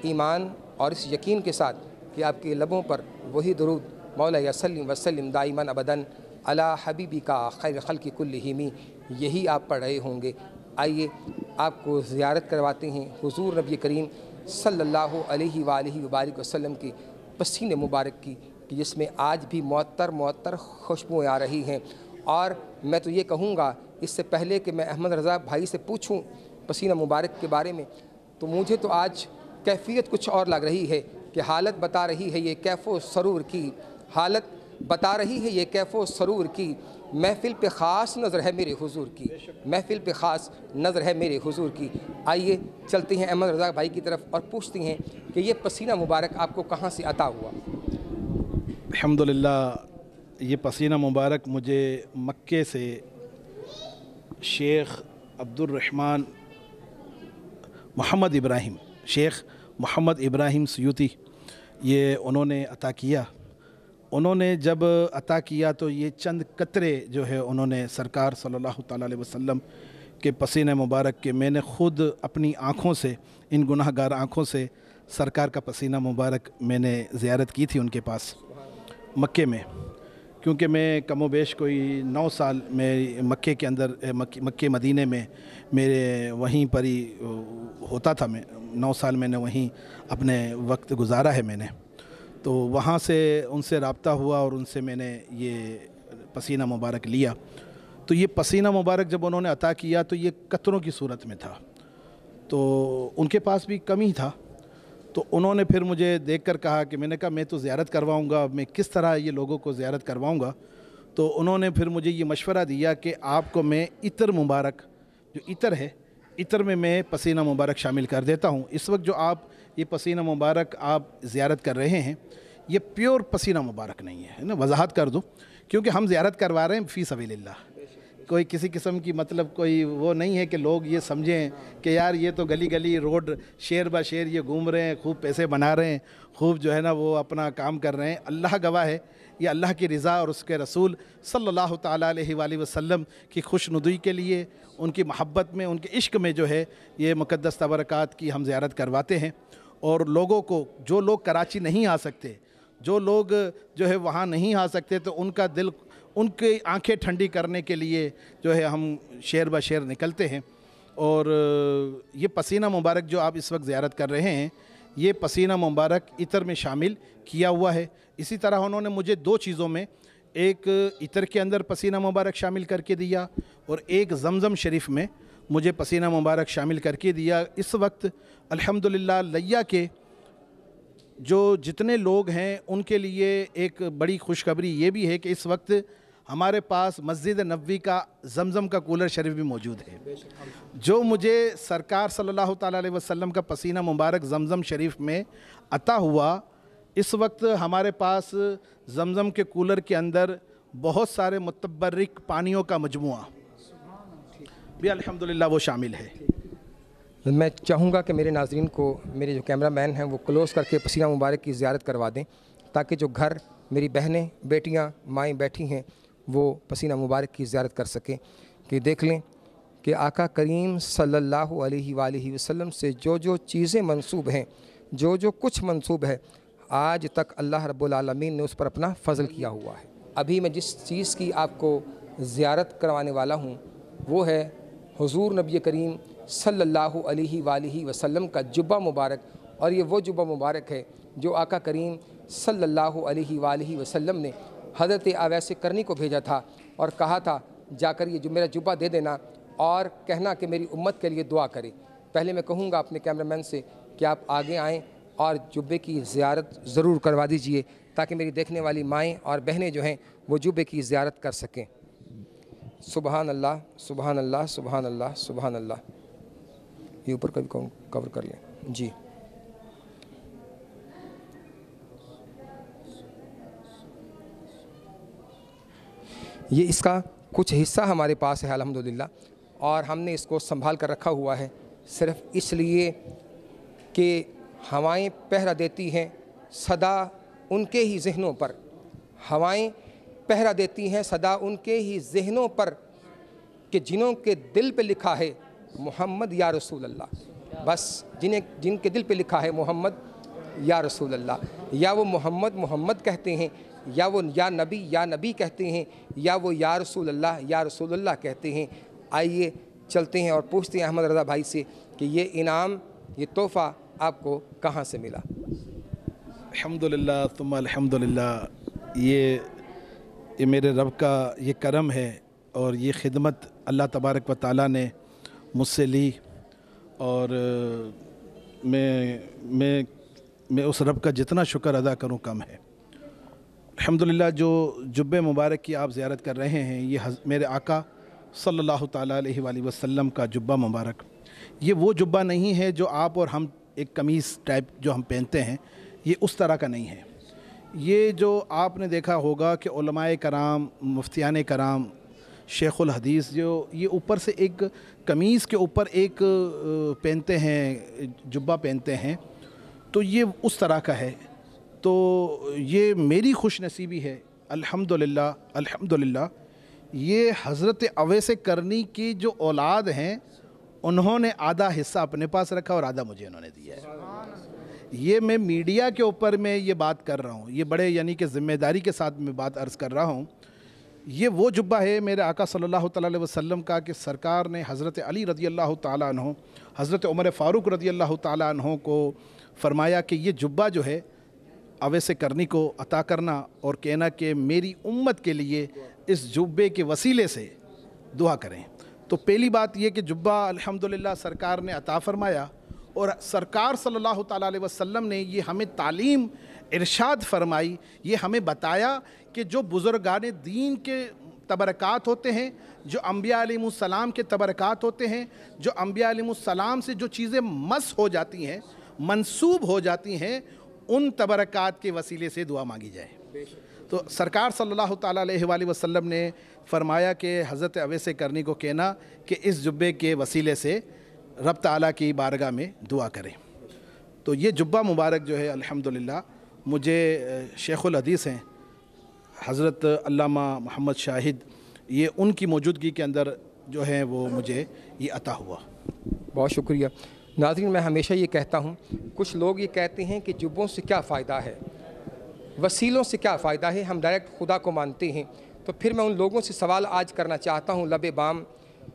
ईमान और इस यकीन के साथ कि आपके लबों पर वही दुरूद मौला यसल्लिम वसल्लिम दाइमन अबदन अला हबीबी का खैर खल्क़ि कुल्लिहिम, यही आप पढ़ रहे होंगे। आइए आपको ज़ियारत करवाते हैं हुज़ूर नबी करीम सल्लल्लाहु अलैहि वालैहि वसल्लम की पसीने मुबारक की, कि जिसमें आज भी मुअत्तर खुशबुएँ आ रही हैं। और मैं तो ये कहूँगा, इससे पहले कि मैं अहमद रज़ा भाई से पूछूँ पसीना मुबारक के बारे में, तो मुझे तो आज कैफ़ियत कुछ और लग रही है कि हालत बता रही है ये कैफ़ो सरूर की, हालत बता रही है ये कैफ़ो सरूर की। महफ़िल पे ख़ास नज़र है मेरे हुज़ूर की, महफ़िल पे ख़ास नज़र है मेरे हुज़ूर की। आइए चलते हैं अहमद रज़ा भाई की तरफ और पूछते हैं कि ये पसीना मुबारक आपको कहाँ से अता हुआ? अल्हम्दुलिल्लाह, ये पसीना मुबारक मुझे मक्के से शेख अब्दुर्रहमान मोहम्मद इब्राहिम, शेख मोहम्मद इब्राहिम सयूती, ये उन्होंने अता किया। उन्होंने जब अता किया तो ये चंद कतरे जो है उन्होंने सरकार सल्लल्लाहु ताला अलैहि वसल्लम के पसीने मुबारक के, मैंने ख़ुद अपनी आँखों से, इन गुनाहगार आँखों से सरकार का पसीना मुबारक मैंने ज़ियारत की थी उनके पास मक्के में, क्योंकि मैं कमोबेश कोई 9 साल में मक्के के अंदर मक्के मदीने में मेरे वहीं पर ही होता था। मैं 9 साल मैंने वहीं अपने वक्त गुजारा है मैंने। तो वहाँ से उनसे रब्ता हुआ और उनसे मैंने ये पसीना मुबारक लिया। तो ये पसीना मुबारक जब उन्होंने अता किया तो ये कतरों की सूरत में था, तो उनके पास भी कम ही था। तो उन्होंने फिर मुझे देखकर कहा कि, मैंने कहा मैं तो ज़ियारत करवाऊँगा, मैं किस तरह ये लोगों को ज़ियारत करवाऊँगा। तो उन्होंने फिर मुझे ये मशवरा दिया कि आपको मैं इतर मुबारक, जो इतर है, इतर में मैं पसीना मुबारक शामिल कर देता हूँ। इस वक्त जो आप ये पसीना मुबारक आप ज़ियारत कर रहे हैं, ये प्योर पसीना मुबारक नहीं है ना, वजाहत कर दूँ, क्योंकि हम ज़ियारत करवा रहे हैं फ़ी सबीलिल्लाह। कोई किसी किस्म की मतलब कोई वो नहीं है कि लोग ये समझें कि यार ये तो गली गली रोड शेर ब शेर ये घूम रहे हैं, खूब पैसे बना रहे हैं, खूब जो है ना वो अपना काम कर रहे हैं। अल्लाह गवाह है, ये अल्लाह की रज़ा और उसके रसूल सल्लल्लाहु ताला अलैहि वसल्लम की खुशनुदी के लिए, उनकी महब्बत में, उनके इश्क में जो है ये मुक़द्दस तबरकात की हम ज़ियारत करवाते हैं। और लोगों को, जो लोग कराची नहीं आ सकते, जो लोग जो है वहाँ नहीं आ सकते, तो उनका दिल, उनकी आंखें ठंडी करने के लिए जो है हम शेर ब शेर निकलते हैं। और ये पसीना मुबारक जो आप इस वक्त ज़ियारत कर रहे हैं, ये पसीना मुबारक इतर में शामिल किया हुआ है। इसी तरह उन्होंने मुझे 2 चीज़ों में, एक इतर के अंदर पसीना मुबारक शामिल करके दिया और एक ज़मज़म शरीफ में मुझे पसीना मुबारक शामिल करके दिया। इस वक्त अल्हम्दुलिल्लाह लैया के जो जितने लोग हैं उनके लिए एक बड़ी खुशखबरी ये भी है कि इस वक्त हमारे पास मस्जिद नबवी का ज़मज़म का कूलर शरीफ भी मौजूद है। जो मुझे सरकार सल्लल्लाहु ताला अलैहि वसल्लम का पसीना मुबारक ज़मज़म शरीफ में अता हुआ, इस वक्त हमारे पास ज़मज़म के कूलर के अंदर बहुत सारे मुतबर्रिक पानियों का मजमुआ भी अल्हम्दुलिल्लाह वो शामिल है। मैं चाहूँगा कि मेरे नाज़रीन को, मेरे जो कैमरामैन हैं वो क्लोज़ करके पसीना मुबारक की ज़ियारत करवा दें, ताकि जो घर मेरी बहनें, बेटियाँ, माएँ बैठी हैं वो पसीना मुबारक की ज़ियारत कर सकें। कि देख लें कि आका करीम सल्लल्लाहु अलैहि वसल्लम से जो जो चीज़ें मंसूब हैं, जो जो कुछ मंसूब है, आज तक अल्लाह रब्बुल आलमीन ने उस पर अपना फ़ज़ल किया हुआ है। अभी मैं जिस चीज़ की आपको ज़ियारत करवाने वाला हूँ वो है हुज़ूर नबी करीम सल्लल्लाहु अलैहि वसल्लम का जुब्बा मुबारक। और ये वो जुब्बा मुबारक है जो आका करीम सल्लल्लाहु अलैहि वसल्लम ने हज़रत अवैस करनी को भेजा था और कहा था जाकर ये जो मेरा जुब्बा दे देना और कहना कि मेरी उम्मत के लिए दुआ करे। पहले मैं कहूँगा अपने कैमरामैन से कि आप आगे आएँ और जुब्बे की ज़ियारत ज़रूर करवा दीजिए, ताकि मेरी देखने वाली माएँ और बहनें जो हैं वो जुब्बे की ज़ियारत कर सकें। सुबहान अल्लाह, सुबहान अल्लाह, सुबहान अल्लाह, सुबहान अल्लाह। ये ऊपर कभी कवर कर लें जी। ये इसका कुछ हिस्सा हमारे पास है अल्हम्दुलिल्लाह, और हमने इसको संभाल कर रखा हुआ है सिर्फ़ इसलिए कि हवाएं पहरा देती हैं सदा उनके ही ज़हनों पर, हवाएं पहरा देती हैं सदा उनके ही ज़हनों पर कि जिन्हों के दिल पे लिखा है मोहम्मद या रसूल अल्लाह। बस जिनके दिल पे लिखा है मोहम्मद या रसूल अल्लाह, या वो मोहम्मद मोहम्मद कहते हैं, या वो या नबी कहते हैं, या वो या रसूल अल्लाह कहते हैं। आइए चलते हैं और पूछते हैं अहमद रज़ा भाई से कि ये इनाम, ये तोहफ़ा आपको कहाँ से मिला। अल्हम्दुलिल्लाह तुम अल्हम्दुलिल्लाह, ये मेरे रब का ये करम है और ये खिदमत अल्लाह तबारक व तआला ने मुझसे ली। और मैं उस रब का जितना शुक्र अदा करूं कम है। अल्हम्दुलिल्लाह जो जुब्बे मुबारक की आप ज़ियारत कर रहे हैं, ये मेरे आका सल्लल्लाहु ताला अलैहि वसल्लम का जुब्बा मुबारक, ये वो जुब्बा नहीं है जो आप और हम एक कमीज़ टाइप जो हम पहनते हैं, ये उस तरह का नहीं है। ये जो आपने देखा होगा कि उलमाए कराम, मुफ्तियान कराम, शेखुल हदीस, जो ये ऊपर से एक कमीज़ के ऊपर एक पहनते हैं, जुब्बा पहनते हैं, तो ये उस तरह का है। तो ये मेरी खुश नसीबी है अल्हम्दुलिल्लाह अल्हम्दुलिल्लाह। ये हज़रत अवैस करनी की जो औलाद हैं उन्होंने आधा हिस्सा अपने पास रखा और आधा मुझे उन्होंने दिया है। ये मैं मीडिया के ऊपर में ये बात कर रहा हूँ, ये बड़े यानी कि ज़िम्मेदारी के साथ मैं बात अर्ज़ कर रहा हूँ। ये वो जुब्बा है मेरे आका सल्लल्लाहु अलैहि वसल्लम का कि सरकार ने हज़रत अली रज़ी अल्लाह ताला अन्हो, हज़रत उमर फ़ारूक रज़ी अल्लाह ताला अन्हो को फ़रमाया कि ये जुब्बा जो है अवैस करनी को अता करना और कहना कि मेरी उम्मत के लिए इस जुब्बे के वसीले से दुआ करें। तो पहली बात ये कि जुब्बा अल्हम्दुलिल्लाह सरकार ने अता फ़रमाया और सरकार सल्लल्लाहु ताला अलैहि वसल्लम ने ये हमें तालीम इरशाद फरमाई, ये हमें बताया कि जो बुज़ुर्गान दीन के तबरक़ात होते हैं, जो अम्बिया अलैहिमुस्सलाम के तबरक़ात होते हैं, जो अम्बिया अलैहिमुस्सलाम से जो चीज़ें मस हो जाती हैं, मंसूब हो जाती हैं, उन तबरक़ात के वसीले से दुआ मांगी जाए। तो सरकार सल्लल्लाहु ताला अलैहि वसल्लम ने फरमाया कि हज़रत अवैस करनी को कहना कि इस जुब्बे के वसीले से रब ताला की बारगाह में दुआ करें। तो ये जुब्बा मुबारक जो है अल्हम्दुलिल्लाह मुझे शेखुल हदीस हैं हज़रत अल्लामा मोहम्मद शाहिद, ये उनकी मौजूदगी के अंदर जो है वो मुझे ये अता हुआ। बहुत शुक्रिया। नाज़रीन, मैं हमेशा ये कहता हूँ, कुछ लोग ये कहते हैं कि जुब्बों से क्या फ़ायदा है, वसीलों से क्या फ़ायदा है, हम डायरेक्ट खुदा को मानते हैं। तो फिर मैं उन लोगों से सवाल आज करना चाहता हूँ, लबे बाम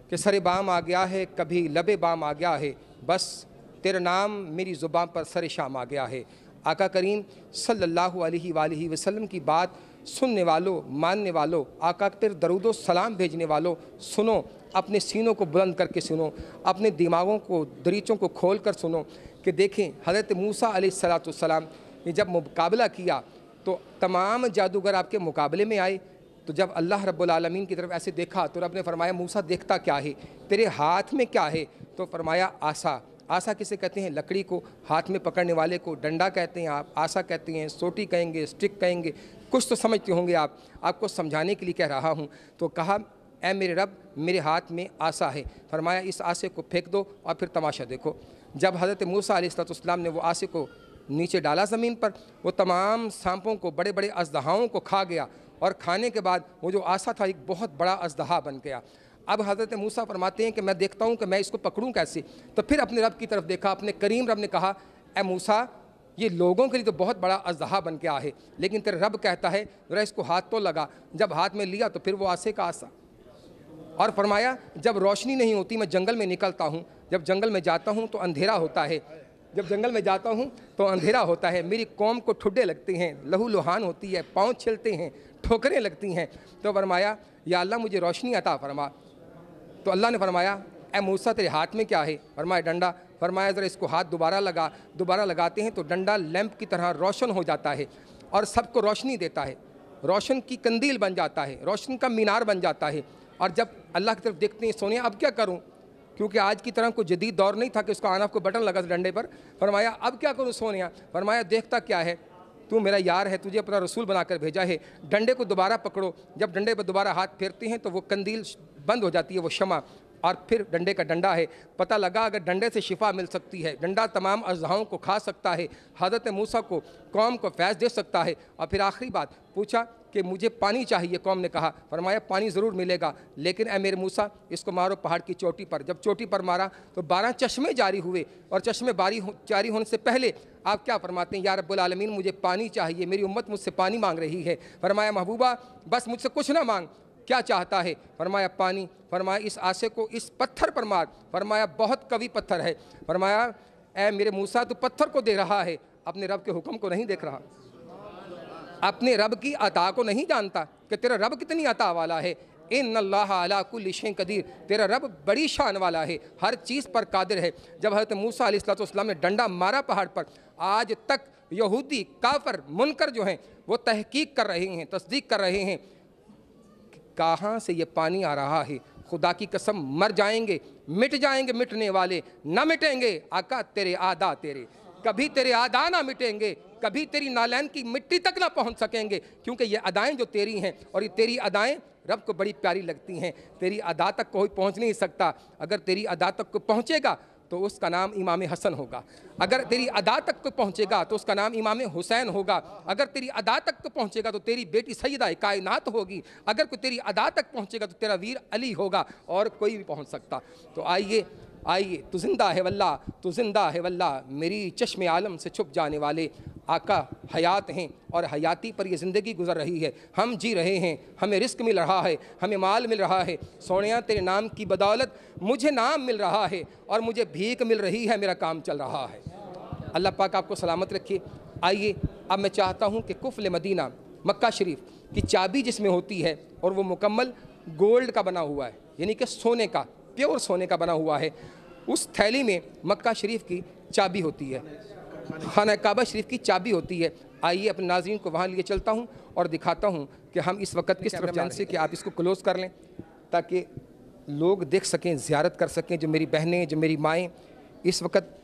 कि सरे बाम आ गया है, कभी लबे बाम आ गया है, बस तेरा नाम मेरी ज़ुबान पर सरे शाम आ गया है। आका करीम सल्लल्लाहु अलैहि वसल्लम की बात सुनने वालों, मानने वालों, आका पर दरूदो सलाम भेजने वालों, सुनो, अपने सीनों को बुलंद करके सुनो, अपने दिमागों को, दरीचों को खोल कर सुनो कि देखें हज़रत मूसा अलैहिस्सलाम ने जब मुकाबला किया तो तमाम जादूगर आपके मुकाबले में आए। तो जब अल्लाह रब्बुल आलमीन की तरफ ऐसे देखा तो रब ने फरमाया, मूसा देखता क्या है, तेरे हाथ में क्या है? तो फरमाया आसा। आसा किसे कहते हैं? लकड़ी को हाथ में पकड़ने वाले को डंडा कहते हैं, आप आसा कहते हैं, सोटी कहेंगे, स्टिक कहेंगे, कुछ तो समझते होंगे आप, आपको समझाने के लिए कह रहा हूँ। तो कहा, ऐ मेरे रब, मेरे हाथ में आसा है। फरमाया इस आसे को फेंक दो और फिर तमाशा देखो। जब हज़रत मूसा अलैहिस्सलाम ने वो आसे को नीचे डाला ज़मीन पर, वो तमाम सांपों को, बड़े बड़े अजदहाओं को खा गया और खाने के बाद वो जो आसा था एक बहुत बड़ा अजदहा बन गया। अब हज़रत मूसा फरमाते हैं कि मैं देखता हूँ कि मैं इसको पकड़ूँ कैसे। तो फिर अपने रब की तरफ देखा, अपने करीम रब ने कहा, ए मूसा, ये लोगों के लिए तो बहुत बड़ा अजदहा बन के है, लेकिन तेरे रब कहता है ज़रा इसको हाथ तो लगा। जब हाथ में लिया तो फिर वो आसे का आसा। और फरमाया जब रोशनी नहीं होती मैं जंगल में निकलता हूँ, जब जंगल में जाता हूँ तो अंधेरा होता है, जब जंगल में जाता हूँ तो अंधेरा होता है, मेरी कौम को ठुड्डे लगते हैं, लहू लुहान होती है, पाँव छिलते हैं, ठोकरें लगती हैं। तो फरमाया या अल्लाह मुझे रोशनी अता फरमा। तो अल्लाह ने फरमाया ए मूसा तेरे हाथ में क्या है? फरमाया डंडा। फरमाया ज़रा इसको हाथ दोबारा लगा। दोबारा लगाते हैं तो डंडा लैंप की तरह रोशन हो जाता है और सबको रोशनी देता है, रोशन की कंदील बन जाता है, रोशन का मीनार बन जाता है। और जब अल्लाह की तरफ देखते हैं, सोनिया अब क्या करूँ, क्योंकि आज की तरह कोई जदीद दौर नहीं था कि उसका आना को बटन लगा डंडे पर। फरमाया अब क्या करूँ सोनिया? फरमाया देखता क्या है, तू मेरा यार है, तुझे अपना रसूल बनाकर भेजा है, डंडे को दोबारा पकड़ो। जब डंडे पर दोबारा हाथ फेरते हैं तो वो कंदील बंद हो जाती है, वो शमा, और फिर डंडे का डंडा है। पता लगा अगर डंडे से शिफा मिल सकती है, डंडा तमाम अज़हाओं को खा सकता है, हज़रत मूसा को, कौम को फैज़ दे सकता है। और फिर आखिरी बात पूछा कि मुझे पानी चाहिए। कौम ने कहा, फरमाया पानी ज़रूर मिलेगा, लेकिन ए मेरे मूसा इसको मारो पहाड़ की चोटी पर। जब चोटी पर मारा तो 12 चश्मे जारी हुए, और चश्मे जारी होने से पहले आप क्या फरमाते हैं, या रब्बुल आलमीन मुझे पानी चाहिए, मेरी उम्मत मुझसे पानी मांग रही है। फरमाया महबूबा बस मुझसे कुछ ना मांग, क्या चाहता है? फरमाया पानी। फरमाया इस आसे को इस पत्थर पर मार। फरमाया बहुत कवि पत्थर है। फरमाया ए मेरे मूसा तू पत्थर को दे रहा है, अपने रब के हुक्म को नहीं देख रहा, अपने रब की अता को नहीं जानता कि तेरा रब कितनी अता वाला है। इन्नल्लाह अला कुल्ली शैइन कदीर, तेरा रब बड़ी शान वाला है, हर चीज़ पर कादिर है। जब हज़रत मूसा अलैहिस्सलाम ने डंडा मारा पहाड़ पर, आज तक यहूदी काफर मुनकर जो हैं वो तहकीक कर रहे हैं, तस्दीक कर रहे हैं कहाँ से ये पानी आ रहा है। खुदा की कसम मर जाएंगे, मिट जाएंगे, मिटने वाले न मिटेंगे। आका तेरे आदा तेरे, कभी तेरे आदा ना मिटेंगे, कभी तेरी नालैन की मिट्टी तक ना पहुंच सकेंगे, क्योंकि ये अदाएं जो तेरी हैं और ये तेरी अदाएं रब को बड़ी प्यारी लगती हैं। तेरी अदा तक कोई पहुंच नहीं सकता, अगर तेरी अदा तक को पहुंचेगा तो उसका नाम इमाम हसन होगा। अगर तेरी अदा तक तो पहुँचेगा तो उसका नाम इमाम हुसैन होगा। अगर तेरी अदा तक तो पहुँचेगा तो तेरी बेटी सैयदा कायनात होगी। अगर कोई तेरी अदा तक पहुँचेगा तो तेरा वीर अली होगा, और कोई भी पहुँच सकता। तो आइए आइए, तू जिंदा है वल्ला, तू जिंदा है वल्ला, मेरी चश्मे आलम से छुप जाने वाले आका हयात हैं, और हयाती पर ये ज़िंदगी गुजर रही है। हम जी रहे हैं, हमें रिस्क मिल रहा है, हमें माल मिल रहा है। सोनिया तेरे नाम की बदौलत मुझे नाम मिल रहा है, और मुझे भीख मिल रही है, मेरा काम चल रहा है। अल्लाह पाक आपको सलामत रखिए। आइए, अब मैं चाहता हूँ कि कुफल मदीना मक्का शरीफ की चाबी जिसमें होती है, और वो मुकम्मल गोल्ड का बना हुआ है, यानी कि सोने का, प्योर सोने का बना हुआ है, उस थैली में मक्का शरीफ की चाबी होती है, खाना काबा शरीफ की चाबी होती है। आइए अपने नाज़रीन को वहाँ लिए चलता हूँ और दिखाता हूँ कि हम इस वक्त किस तरफ जाने से, कि आप इसको क्लोज़ कर लें ताकि लोग देख सकें, ज़ियारत कर सकें। जो मेरी बहनें, जो मेरी माएँ इस वक्त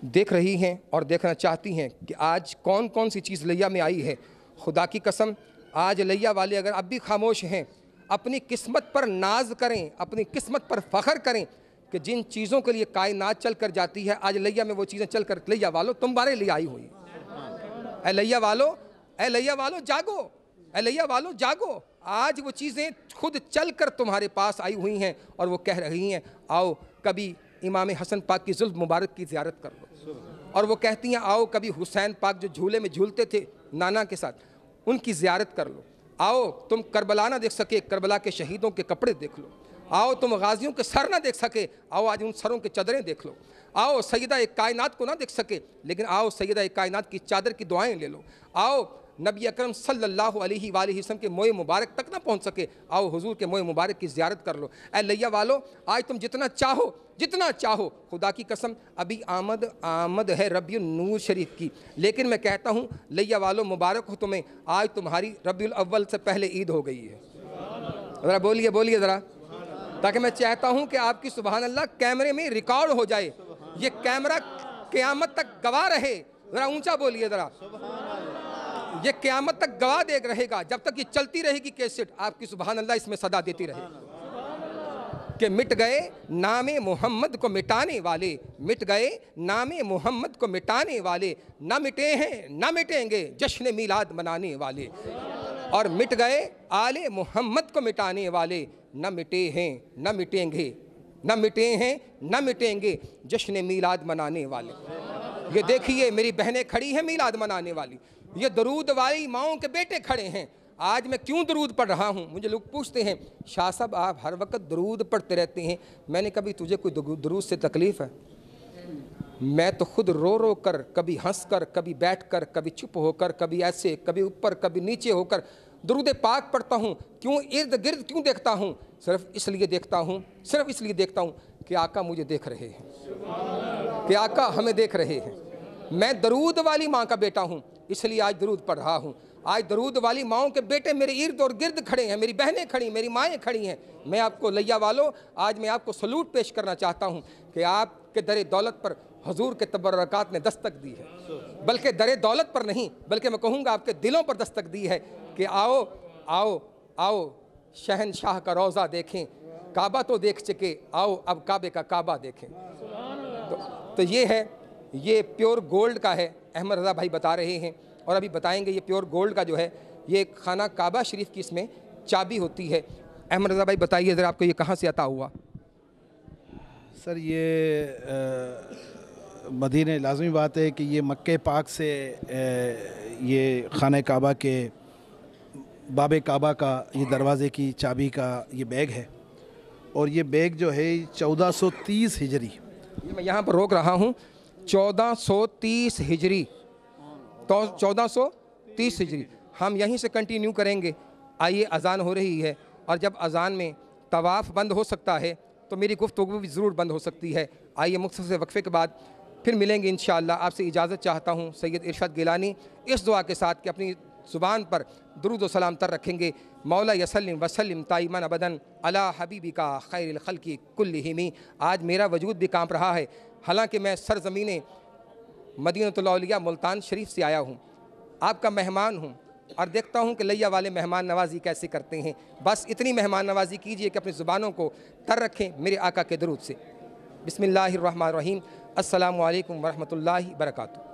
देख रही हैं और देखना चाहती हैं कि आज कौन कौन सी चीज़ लैया में आई है। खुदा की कसम, आज लैया वाले अगर अब भी खामोश हैं, अपनी किस्मत पर नाज करें, अपनी किस्मत पर फ़ख्र करें कि जिन चीज़ों के लिए कायनात चल कर जाती है, आज लैया में वो चीज़ें चल कर, लैया वालों तुम्हारे लिए आई हुई। ए लैया वालों, ए लैया वालों जागो, ए लैया वालों जागो। आज वो चीज़ें खुद चल कर तुम्हारे पास आई हुई हैं, और वो कह रही हैं आओ कभी इमाम हसन पाक की जुल्फ़ मुबारक की ज़ियारत कर लो। और वो कहती हैं आओ कभी हुसैन पाक जो झूले में झूलते थे नाना के साथ, उनकी ज़ियारत कर लो। आओ तुम करबला ना देख सके, करबला के शहीदों के कपड़े देख लो। आओ तुम गाजियों के सर ना देख सके, आओ आज उन सरों के चादरें देख लो। आओ सैयदा कायनात को ना देख सके, लेकिन आओ सैयदा कायनात की चादर की दुआएं ले लो। आओ नबी अकरम सल्लल्लाहु अलैहि वसल्लम के मोए मुबारक तक ना पहुंच सके, आओ हुजूर के मोए मुबारक की ज़ियारत कर लो। ऐ लैया वालो, आज तुम जितना चाहो, जितना चाहो, खुदा की कसम अभी आमद है रबियुल नूर शरीफ की, लेकिन मैं कहता हूँ लैया वालो मुबारक हो तुम्हें, आज तुम्हारी रबियुल अव्वल से पहले ईद हो गई है। ज़रा बोलिए बोलिए ज़रा, ताकि मैं चाहता हूँ कि आपकी सुभान अल्लाह कैमरे में रिकॉर्ड हो जाए, ये कैमरा क़यामत तक गवाह रहे। ज़रा ऊंचा बोलिए ज़रा, ये क़यामत तक गवाह देख रहेगा, जब तक ये चलती रहेगी कैसेट, आपकी सुभान अल्लाह इसमें सदा देती रहेगी कि मिट गए नामे मोहम्मद को मिटाने वाले, मिट गए नामे मोहम्मद को मिटाने वाले, ना मिटे हैं ना मिटेंगे जश्न मीलाद मनाने वाले। और मिट गए आले मोहम्मद को मिटाने वाले, न मिटे हैं न मिटेंगे, न मिटे हैं न मिटेंगे जश्न मीलाद मनाने वाले। ये देखिए मेरी बहनें खड़ी हैं मीलाद मनाने वाली, ये दरूद वाली माओं के बेटे खड़े हैं। आज मैं क्यों दरूद पढ़ रहा हूँ, मुझे लोग पूछते हैं शाह साहब आप हर वक्त दरूद पढ़ते रहते हैं। मैंने कभी तुझे कोई दरूद से तकलीफ़ है? मैं तो खुद रो रो कर, कभी हंस कर, कभी बैठ कर, कभी चुप होकर, कभी ऐसे, कभी ऊपर, कभी नीचे होकर दरूद पाक पढ़ता हूँ। क्यों इर्द गिर्द क्यों देखता हूँ? सिर्फ इसलिए देखता हूँ, सिर्फ इसलिए देखता हूँ कि आका मुझे देख रहे हैं, कि आका हमें देख रहे हैं। मैं दरूद वाली माँ का बेटा हूँ, इसलिए आज दरूद पढ़ रहा हूँ। आज दरूद वाली माओं के बेटे मेरे इर्द और गिर्द खड़े हैं, मेरी बहनें खड़ी, मेरी माएँ खड़ी हैं। मैं आपको लैया वालों, आज मैं आपको सलूट पेश करना चाहता हूँ कि आपके दरे दौलत पर हुजूर के तबर्रकात ने दस्तक दी है, बल्कि दरे दौलत पर नहीं, बल्कि मैं कहूँगा आपके दिलों पर दस्तक दी है कि आओ आओ आओ शहनशाह का रोज़ा देखें, काबा तो देख चुके, आओ अब काबे का काबा देखें। तो ये है, ये प्योर गोल्ड का है, अहमद रज़ा भाई बता रहे हैं और अभी बताएंगे। ये प्योर गोल्ड का जो है, ये खाना काबा शरीफ की इसमें चाबी होती है। अहमद रज़ा भाई बताइए ज़रा, आपको ये कहाँ से अता हुआ? सर ये मदीने लाज़मी बात है कि ये मक्के पाक से ये खाने काबा के बाबे काबा का ये दरवाज़े की चाबी का ये बैग है, और ये बैग जो है 1430 हिजरी, ये मैं यहाँ पर रोक रहा हूँ, 1430 हिजरी, तो 1430 हिजरी हम यहीं से कंटिन्यू करेंगे। आइए, अज़ान हो रही है, और जब अज़ान में तवाफ़ बंद हो सकता है तो मेरी गुफ्तगू भी ज़रूर बंद हो सकती है। आइए मुख्तसर वक्फ़े के बाद फिर मिलेंगे इंशाअल्लाह। आपसे इजाज़त चाहता हूँ सैयद इरशाद गिलानी इस दुआ के साथ कि अपनी ज़ुबान पर दुरूद व सलाम तर रखेंगे। मौला यसल्लिम वसल्लिम ताइमन अबदन अला हबीबी का खैरिल खल्की कुल्लिहिमी। आज मेरा वजूद भी काँप रहा है, हालांकि मैं सरज़मीन मदीनतुल औलिया मुल्तान शरीफ से आया हूँ, आपका मेहमान हूँ, और देखता हूँ कि लैया वाले मेहमान नवाजी कैसे करते हैं। बस इतनी मेहमान नवाजी कीजिए कि अपनी ज़ुबानों को तर रखें मेरे आका के दरूद से। बिस्मिल्लाहिर्रहमानिर्रहीम। अस्सलामु अलैकुम वरहमतुल्लाहि बरकातुहू।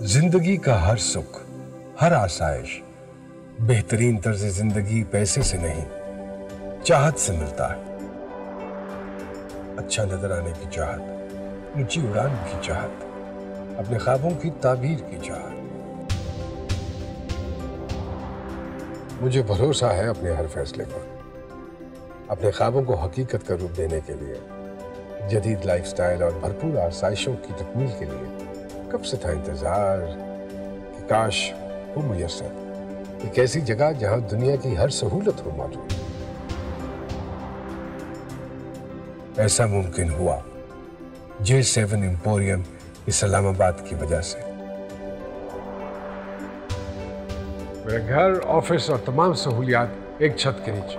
जिंदगी का हर सुख, हर आसाइश, बेहतरीन तर्ज जिंदगी पैसे से नहीं, चाहत से मिलता है। अच्छा नजर आने की चाहत, ऊंची उड़ान की चाहत, अपने ख्वाबों की ताबीर की चाहत। मुझे भरोसा है अपने हर फैसले पर। अपने ख्वाबों को हकीकत का रूप देने के लिए, जदीद लाइफस्टाइल और भरपूर आसाइशों की तकमील के लिए कब से था इंतजार कि काश वो मुयस्सर एक ऐसी जगह जहां दुनिया की हर सहूलत हो मौजूद। ऐसा मुमकिन हुआ J7 एम्पोरियम इस्लामाबाद की वजह से। मेरा घर, ऑफिस और तमाम सहूलियात एक छत के नीचे।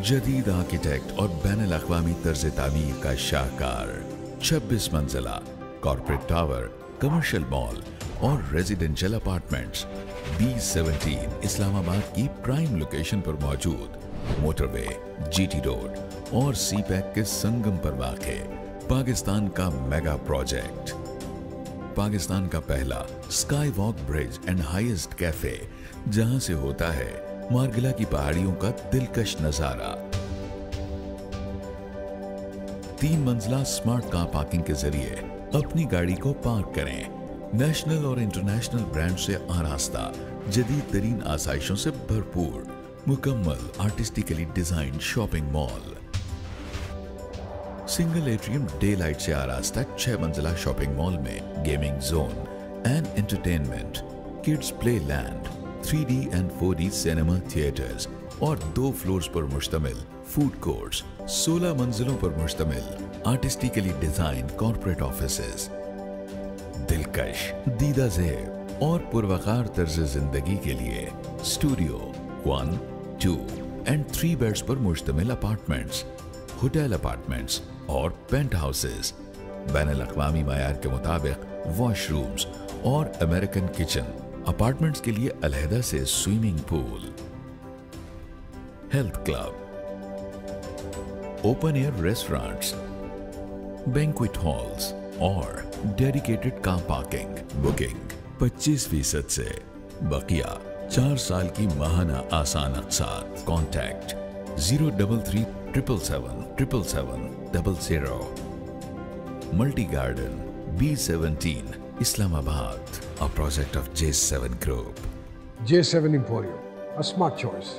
जदीद आर्किटेक्ट और बैनुल अक़वामी तर्ज तामीर का शाहकार 26 मंजिला कॉर्पोरेट टावर, कमर्शियल मॉल और रेजिडेंशियल अपार्टमेंट्स B17 इस्लामाबाद की प्राइम लोकेशन पर मौजूद, मोटरवे, GT रोड और CPEC के संगम पर वाक़े पाकिस्तान का मेगा प्रोजेक्ट। पाकिस्तान का पहला sky walk bridge and highest cafe, जहां से होता है मार्गिला की पहाड़ियों का दिलकश नजारा। 3 मंजिला स्मार्ट कार पार्किंग के जरिए अपनी गाड़ी को पार्क करें। नेशनल और इंटरनेशनल ब्रांड से आरास्ता, जदीद तरीन आसाइशों से भरपूर, मुकम्मल artistically design shopping mall. Single atrium day light से आरास्ता 6 मंजिला शॉपिंग मॉल में gaming zone and entertainment, kids play land, 3D and 4D cinema theatres और 2 फ्लोर्स पर मुश्तमिल फूड कोर्ट्स, 16 मंजिलों पर मुश्तमिल आर्टिस्टिकली डिजाइन कॉर्पोरेट ऑफिसेज। दिलकश, दीदा ज़ेब और पुरवकार तर्ज जिंदगी के लिए स्टूडियो 1, 2 एंड 3 बेड्स पर मुश्तमिल अपार्टमेंट्स, होटल अपार्टमेंट्स और पेंट हाउसेज, बैनुल अक़वामी मयार के मुताबिक वॉशरूम्स और अमेरिकन किचन, अपार्टमेंट्स के लिए अलहदा से swimming pool, health club, open air restaurants, banquet halls और डेडिकेटेड कार पार्किंग। बुकिंग 25% से, बकिया 4 साल की माहाना आसान अक़सात। Contact 033 777 777 00। Multi garden B17 Islamabad, a project of J7 Group. J7 Emporium, a smart choice.